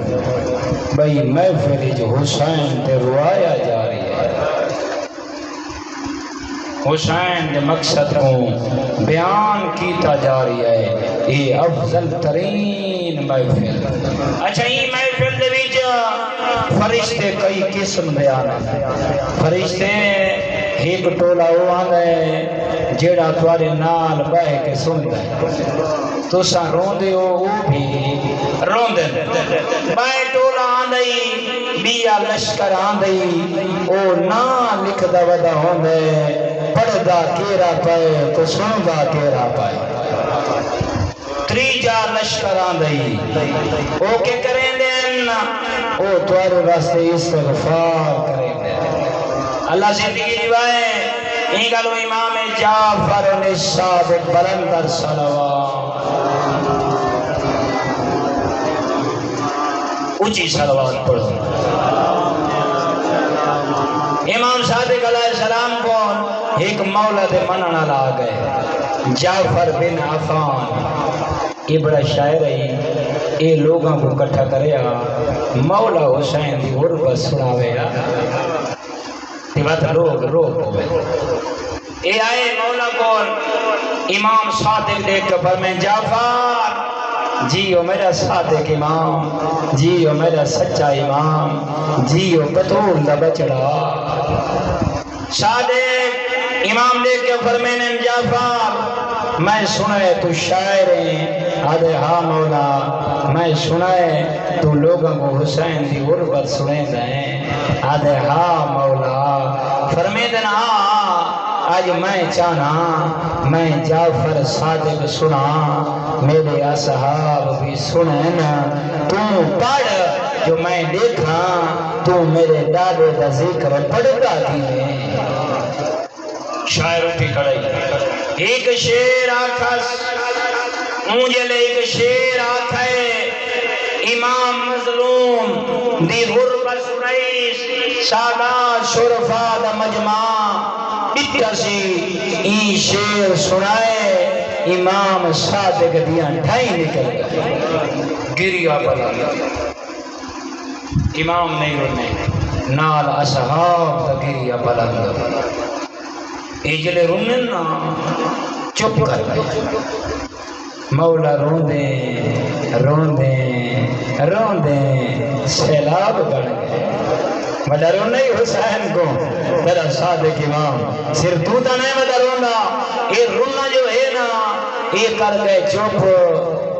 بھئی محفل جو حسین تے روایا جا رہی ہے حسین کے مقصد کو بیان کیتا جا رہی ہے یہ افضل ترین محفل اچھا یہ محفل دے وچ فرشتے کئی قسم بیان ہیں فرشتے ایک ٹولا وہ آندا ہے جیڑا تواڈے نال بہ کے سندا ہے تساں روندے ہو وہ بھی روندے بائے ٹولا آندئی بیا لشکر آندئی او نا لکھدا ودا ہوندے پڑھدا کیرا پائے تو سندا کیرا پائے تریجا لشکر آندئی او کے کریں دین او توارے راستے استغفار کریں دین اللہ زندگی دیوائے این گلو امام جعفر صادق بلندر صلوات اونچی صلوات پڑھو امام صادق علیہ السلام کو ایک مولا دے مننا لا گئے جعفر بن عفان یہ بڑا شاعر ہے یہ لوگوں کو کٹھا کریا مولا حسین دی غربت سناوے بات لوگ روک ہوئے اے آئے مولا کو امام صادق دیکھ کر فرمائیں جعفر جیو میرا صادق امام جیو میرا سچا امام جیو بطول دا بچڑا صادق امام دیکھ کر فرمائیں جعفر میں سنائے تو شاعر ہیں آدھے ہاں مولا میں سنائے تو لوگوں کو حسین دی غربت سنے دیں آدھے ہاں مولا فرمیدن آج میں چاہنا میں جعفر صادق سنا میرے اصحاب بھی سنیں تو پڑھ جو میں دیکھا تو میرے دادے دا ذکر پڑھتا کی شاعر اٹھی کھڑائی ایک شیر آکھس مجھے لے ایک شیر آکھائے امام مظلوم دی غربت سنائیس سادات شرفا دا مجمع بیٹھا سی این شیر سنائے امام صادق دیاں ڈھائی نکل گئے گریا پڑا امام نہیں رونے نال اصحاب دا گریا بلند اجلے رونے نا چپ کر گئے مولا روندے روندے روندے سیلاب بڑھ گئے وڈا رونا ہی حسین کو تیرا صادق امام صرف تو تا نہیں وڈا رونا یہ رونا جو ہے نا یہ کر گئے چپ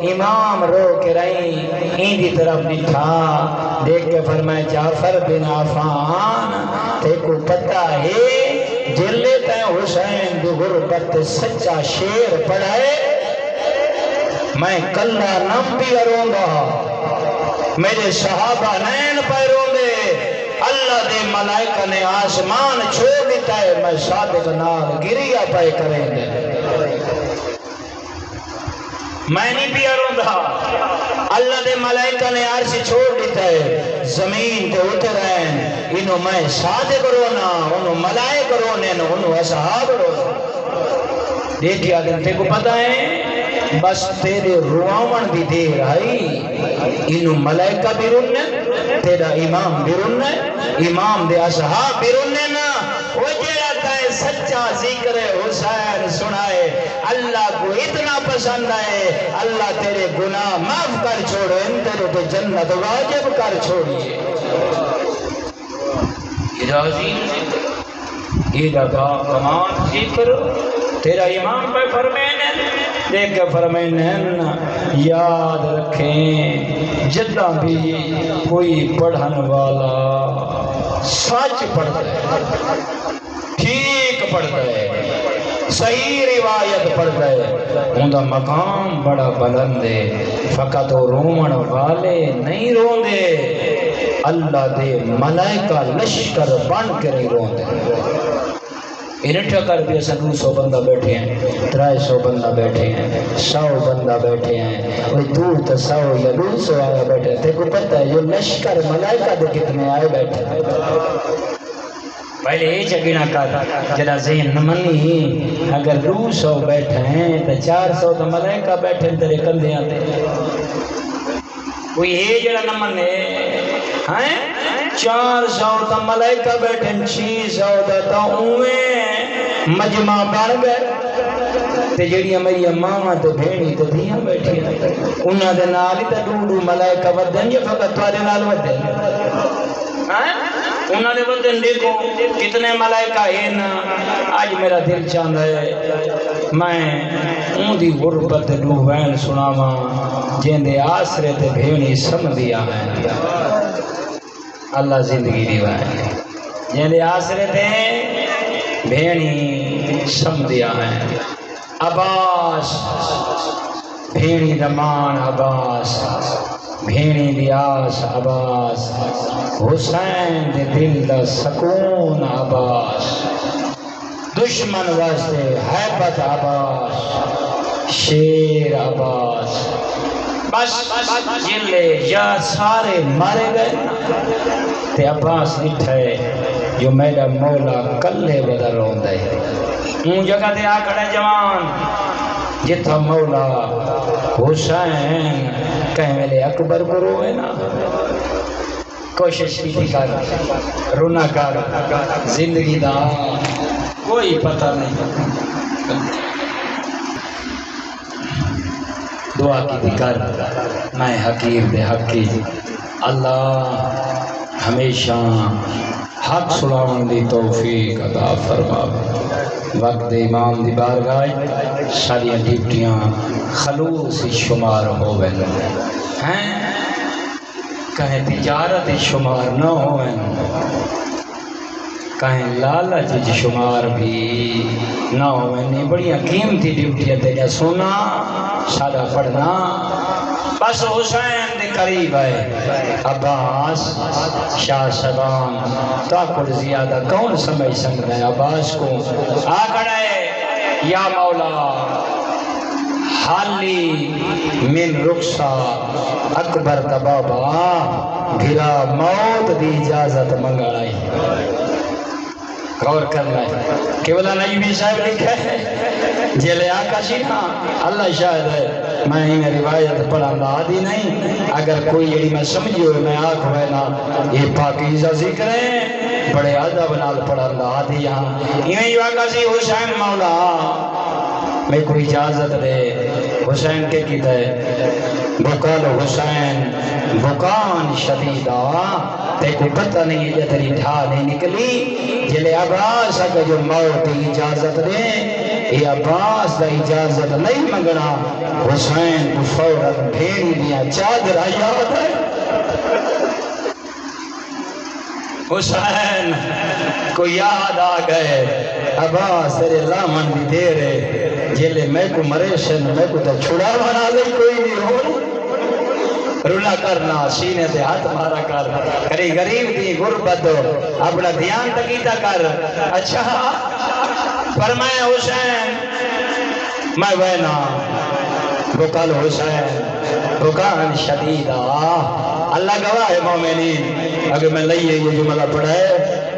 امام رو کے رہی این دی طرف نٹھا دیکھ کے فرمائے جعفر بن عفان تے کو پتہ ہے جلے تے حسین دی غربت سچا شیر پڑھائے میں کلہ نم بھی رون گا میرے صحابہ نین پہ رون دے اللہ دے ملائکہ نے آسمان چھوڑ دیتا ہے میں صادق نال گریا پہ کریں دے میں نہیں بھی رون دا اللہ دے ملائکہ نے عرش چھوڑ دیتا ہے زمین تے اتر ہیں انہوں میں صادق رونا انہوں ملائک رونے انہوں اصحاب رونا دیکھ آدم تے کو پتہ ہے بس تیرے رواون بھی دیر آئی انہوں ملائکہ بھی رونے تیرا امام بھی رونے امام دے اصحاب بھی رونے نا وہ جیڑا کہے سچا ذکر حسین سنائے اللہ کو اتنا پسند آئے اللہ تیرے گناہ معاف کر چھوڑے ان تیرے تو جنت واجب کر چھوڑیے یہ عظیم ذکر یہ کمان ذکر تیرا امام پہ فرمائنے دیکھ کے فرمائنے یاد رکھیں جدہ بھی کوئی پڑھن والا سچ پڑھتا ہے ٹھیک پڑھتا ہے صحیح روایت پڑھتا ہے ان دا مقام بڑا بلند ہے فقط وہ رومن والے نہیں رون دے اللہ دے ملائکہ لشکر بن کے نہیں رون دے انٹھا کر بھی ایسا 200 بندہ بیٹھے ہیں 300 بندہ بیٹھے ہیں 100 بندہ بیٹھے ہیں وہ دور تا 100 یا 200 آیا بیٹھے ہیں تے کو پتہ ہے جو لشکر ملائکہ دے کتنے آئے بیٹھے ہیں پہلے یہ چکینا کر جدا ذہن نمانی اگر 200 بیٹھے ہیں تو 400 تو ملائکہ بیٹھے ہیں تیرے کندھے آتے کوئی یہ جڑا نمن ہے 400 تا ملائکہ بیٹھے 600 تا اویں مجمع بن گئے تے جڑیاں میری ماما تے بھیڑی تے دھیاں بیٹھی انہاں دے نال ہی تے ڈوڈو ملائکہ ودن یا فقط تواڈے نال ودن انہاں دے ودن دیکھو کتنے ملائکہ ہیں آج میرا دل چاہتا ہے میں ان دی غربت ڈوبین سناواں جن دے آسرے تے بھیڑی سمدیا ہیں اللہ زندگی دیوائے جن دے آسرے تے بھیڑی سمدیا ہیں عباس بھیڑی دمان عباس بھیڑی دیاس عباس حسین دے دل دا سکون عباس دشمن واسطے حیبت عباس شیر عباس بس جلے یا سارے مارے گئے تے عباس اٹھائے جو میرا مولا کلے بدل ہوندہ ہے اون جگہ دے آ کھڑے جوان جتھا مولا حسین کہیں میلے اکبر کو روئے نا کوشش کی کر رونا کر زندگی دا کوئی پتہ نہیں دعا کی کر میں حقیر دے حقی اللہ ہمیشہ حق سناون دی توفیق عطا فرما وقت امام دی بارگاہ ساری ڈیوٹیاں خلوص شمار ہوئے ہیں کہیں تجارت شمار نہ ہوئے کہیں لالچ شمار بھی نہ ہوئے نہیں بڑیاں قیمتی ڈیوٹیاں تیجا سونا سادہ پڑھنا بس حسین دے قریب ہے عباس شاہ سبان تاکل زیادہ کون سمجھ سکتا ہے عباس کو آ کھڑا ہے یا مولا حالی من رخصا اکبر تبابا گھرا موت دی اجازت منگائی. غور کرنا ہے کہ بلا نجمی صاحب لکھا ہے جیلے آقا شیخا اللہ شاہد ہے میں انہیں روایت پڑھانا آدھی نہیں اگر کوئی یہی میں سمجھی ہوئے میں آنکھ ہوئے یہ پاکیزہ ذکر ہے بڑے عدب نال پڑھانا آدھی یہاں انہیں جو آقا سی حسین مولا میں کوئی اجازت دے حسین کے کیتا ہے بکال حسین بکان شدیدہ تے کوئی پتہ نہیں یہ تیری ڈھا نہیں نکلی جلے عباس اگر جو موت اجازت دے یہ عباس دا اجازت نہیں منگنا حسین کو فوراً بھیڑی دیا چادر یاد ہے حسین کو یاد آ گئے عباس تیرے لامن بھی دے رہے جلے میں کو مریشن میں کو تا چھڑا بنا دے کوئی نہیں ہو رونا کرنا سینے سے ہاتھ مارا کر کری غریب دی غربت دو اپنا دھیان تکیتا کر اچھا فرمائے حسین میں وینا بکل حسین بکان شدیدہ اللہ گواہ ہے مومنین اگر میں لئیے یہ جملہ پڑھائے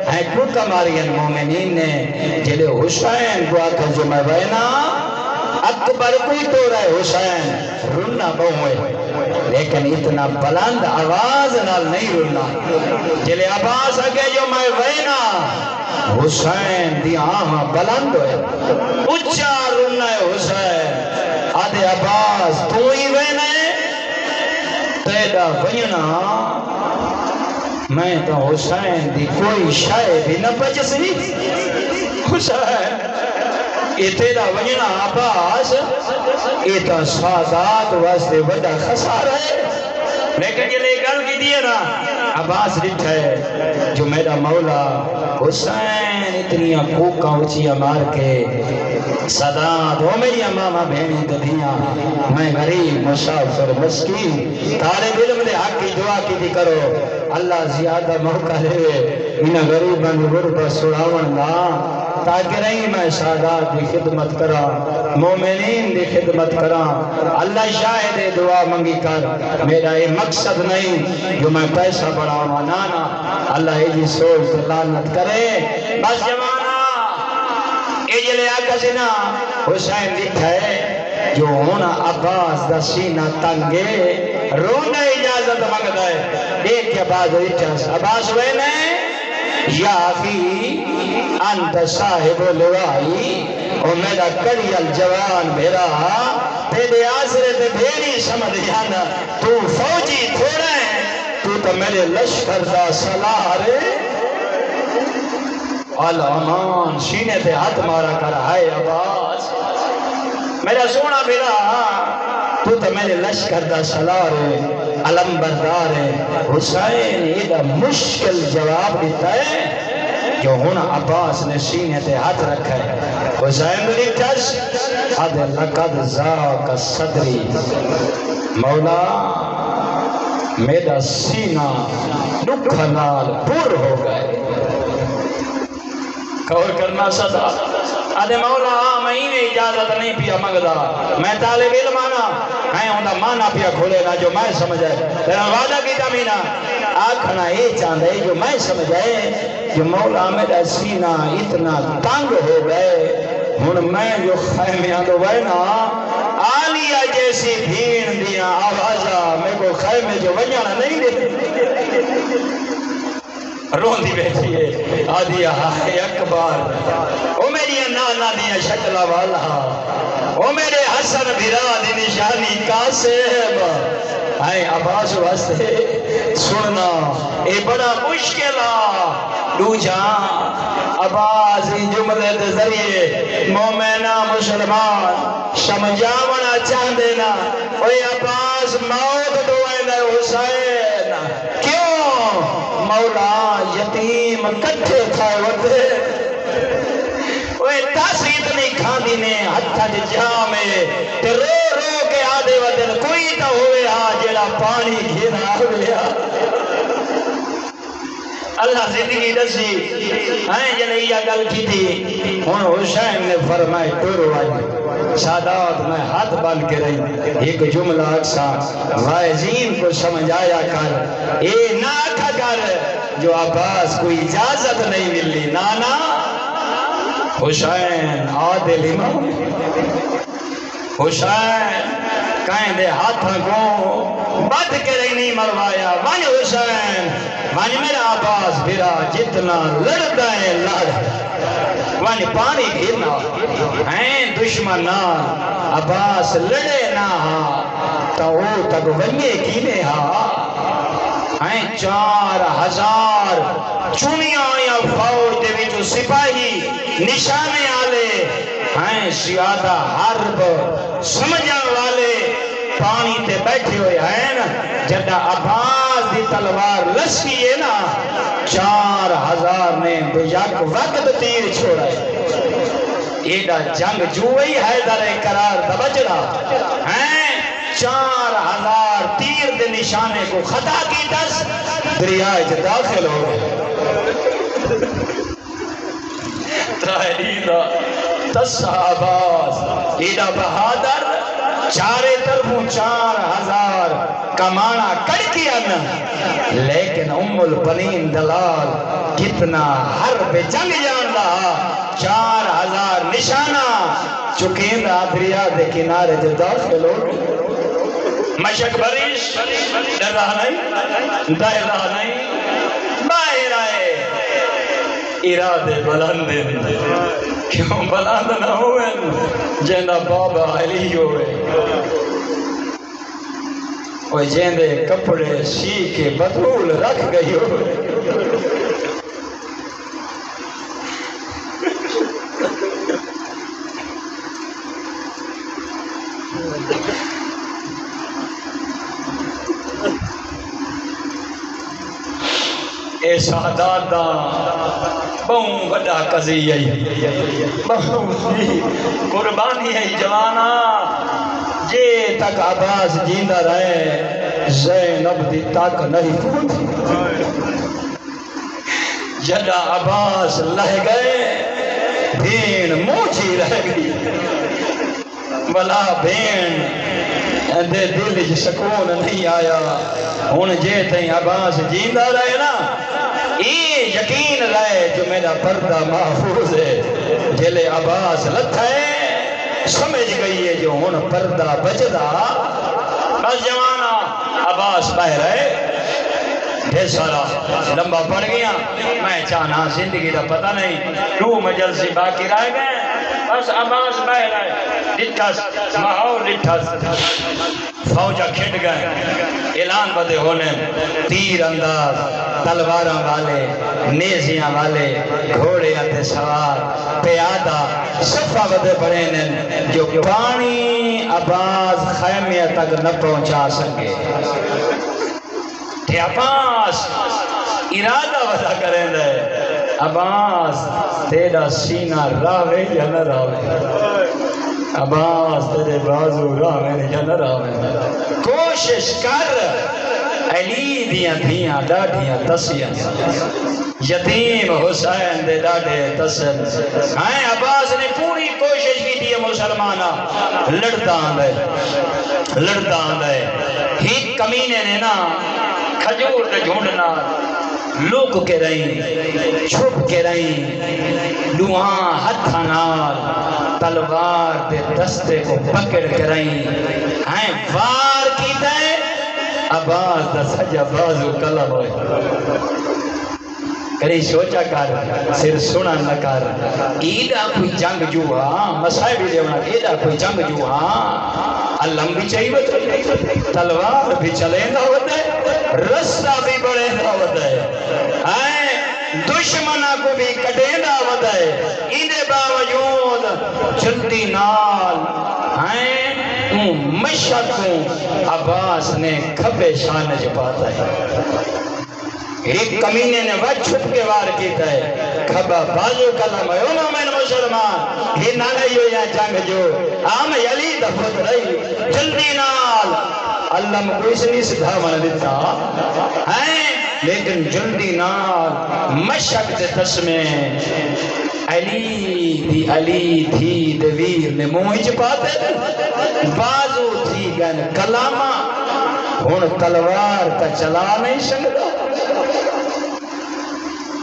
ہیں کتا مارین مومنین نے جلے حسین کو آکھا جو میں وینا اکبر کوئی تو رہے حسین رننا بہوئے لیکن اتنا بلند آواز نال نہیں رننا جلے عباس اگے جو میں وینا حسین دی آہاں بلند ہوئے اچھا رننا ہے حسین آدھے عباس تو ہی وینا ہے تیدہ ونینا میں تو حسین دی کوئی شائع بھی نہ بچ سی حسین یہ تیرا ونینا عباس یہ تو سادات واسطے بڑا خسارہ ہے لیکن یہ لے گل کی دیئے نا عباس لکھا ہے جو میرا مولا حسین اتنی کوکا اچھیا مار کے صدات وہ میری امامہ بہنی ددھیاں میں غریب مسافر مسکین طالب علم دے حق کی دعا کی دی کرو اللہ زیادہ موقع دے انہیں غریبان غربت سڑاون دا تاکہ رہی میں سادات دی خدمت کرا مومنین دی خدمت کرا اللہ شاہد دعا منگی کر میرا یہ مقصد نہیں جو میں پیسہ بڑھاؤں نانا اللہ یہ سوچ لعنت کرے بس جمانا یہ جلے آقا سنا حسین لکھا ہے جو ہونا عباس دا سینہ تنگے رونا اجازت مانگتا ہے ایک کے بعد عباس ہوئے نے یا اخی انت صاحب لوائی او میرا کڑی الجوان بھیرا تیرے آسرے تے بھیڑی سمجھ جانا تو فوجی تھوڑا ہے تو میرے لشکر دا سلارے الامان سینے تے ہاتھ مارا کر ہائے عباس میرا سونا بھیرا تو میرے لشکر دا سلارے علم بردار ہے حسین یہ دا مشکل جواب دیتا ہے جو ہونا عباس نے سینے تے ہاتھ رکھا ہے حسین لکھس حد لقد ذاک صدری مولا میرا سینہ نکھنال پر ہو گئے کور کرنا صدا آدھے مولا میں ہی اجازت نہیں پیا مگدا میں طالب علم آنا میں ہوندہ مانا پیا کھولے نا جو میں سمجھے تیرا وعدہ کی تمینا آکھنا یہ چاندے جو میں سمجھے جو مولا میرا سینہ اتنا تنگ ہو گئے ہن میں جو خیمیاں دو بینا آلیہ جیسی بھین دیا آوازہ میں کو خیمے جو بجانا نہیں دے رون دی بیٹھی ہے آدھی آئے اکبر او میری نانا دیا شکلہ والا او میرے حسن بھرا دی نشانی قاسم آئے عباس واسطے سننا اے بڑا مشکلہ دو جان عباس جملے دے ذریعے مومنہ مسلمان سمجھاونا چاہ دینا اوے عباس موت دوائے حسین کیوں مولا یتیم کٹھے کھائے وقتے اوے تاسی اتنی کھاندی نے ہتھا جامے تے رو رو کے آدھے ودن کوئی تا ہوئے جیڑا پانی گھیرا ہوئے اللہ زندگی دسی ہیں جنہی یا گل کی تھی ہن حسین نے فرمائے ٹورو آئی سادات میں ہاتھ باندھ کے رہی ایک جملہ اکثر وائزین کو سمجھ آیا کر اے نہ کھا کر جو عباس کوئی اجازت نہیں ملی نانا حسین عادل امام حسین کہیں دے ہاتھوں کو بد کے رہی نہیں مروایا ون حسین ون میرا عباس بھرا جتنا لڑتا ہے لڑ ون پانی گھرنا ہیں دشمن نہ عباس لڑے نہ تو وہ تک ونگے کینے ہیں 4000 چونیاں یا فوج دے وچوں سپاہی نشانے آلے ہیں زیادہ حرب سمجھا والے پانی تے بیٹھے ہوئے ہیں نا جدہ عباس دی تلوار لسی ہے نا 4000 نے بیاک وقت تیر چھوڑا ہے ایڈا جنگ جوئی حیدر قرار دبجڑا ہیں 4000 تیر دے نشانے کو خطا کی دس دریائے جو داخل ہو گئے ترائیدہ تسا عباس ایڈا بہادر چارے طرفوں 4000 کمانا کر کیا نا لیکن ام البنین دلال کتنا حرب جنگ جان رہا 4000 نشانہ چکین دریا دے کنارے جو داخل ہو مشک بریش ڈر رہا نہیں دائر رہا نہیں باہر آئے ارادے بلند کیوں بلند نہ ہوئے جیندہ بابا علی ہوئے اور جیندے کپڑے سی کے بدول رکھ گئی ہوئے اے ساداتا بہوں بڑا قضیہ بہوں قربانی ہے جوانا جے تک عباس جیندہ رہے زینب دی تک نہیں پوچھی جدہ عباس لہ گئے بھین موچی رہ گئی بلا بھین دے دل جی سکون نہیں آیا ہون جے تہیں عباس جیندہ رہے نا یہ یقین رہے جو میرا پردہ محفوظ ہے جلے عباس لتھا ہے سمجھ گئی ہے جو ہون پردہ بجدہ بس جوانا عباس بہ رہے ڈھیر سارا لمبا پڑ گیا میں چاہنا زندگی دا پتہ نہیں 2 مجلسی باقی رہ گئے بس عباس بہ رہے لٹھس ماحول لٹھس فوجہ کھٹ گئے اعلان بدے ہونے تیر انداز تلواراں والے نیزیاں والے گھوڑے آتے سوار پیادہ صفہ بدے پڑے نے جو پانی عباس خیمے تک نہ پہنچا سکے تھے عباس ارادہ وضع کریں دے عباس تیرا سینہ راوے یا نہ راوے عباس تیرے بازو راوے یا نہ راوے کوشش کر علی دیاں دیاں ڈاڑیاں تسیاں یتیم حسین دے ڈاڑے تسل ہائیں عباس نے پوری کوشش کی تھی مسلمانہ لڑتا آندھے ہی کمینے نے نا کھجور دے جھونڈنا لوگ کے رہیں چھپ کے رہیں لوہاں ہتھا نال تلوار دے دستے کو پکڑ کے رہیں ہیں وار کی دے عباس دا سجا بازو کلب ہوئے کری سوچا کر سر سنا نہ کر ایڈا کوئی جنگ جو مسائب بھی دیونا ایڈا کوئی جنگ جو علم بھی چاہیے تلوار بھی چلیں گا ہوتا ہے رستہ بھی بڑھیں گا ہوتا ہے دشمنہ کو بھی کٹیں گا ہوتا ہے ایدے باوجود جلدی نال مشکوں عباس نے کھبے شان جپاتا ہے ایک کمینے نے وہ چھپ کے وار کیتا ہے کھبا بازو کلم ہے اونا میں مسلمان ہی نالیو یا جنگ جو آم یلی دفت رہی جلدی نال اللہ مکو اس نہیں سدھا من دیتا ہے لیکن جلدی نال مشک دے تسمیں علی تھی دویر نے موہج پاتے بازو تھی گن کلاما ہون تلوار تا چلا نہیں سکتا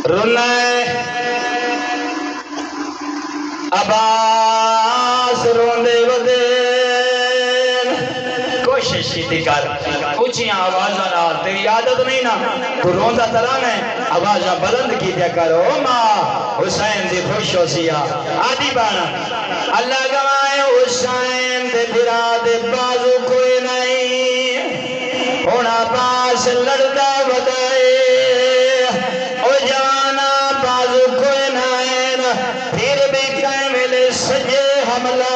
رونے عباس روندے ودے کوشش کی کر اونچیاں آوازاں نال تیری عادت نہیں نا تو روندا طرح میں آوازاں بلند کی دیا کرو ماں حسین دی خوش ہو سیا آدھی بانا اللہ گوائے حسین دے بھرا دے بازو کوئی نہیں ہونا پاس لڑدا ودائے او جانا بازو کوئی نہیں پھر بھی کہیں ملے سجے حملہ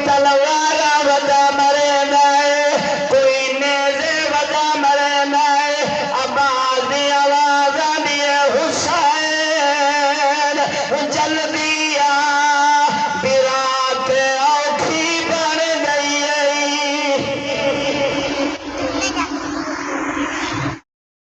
تلوار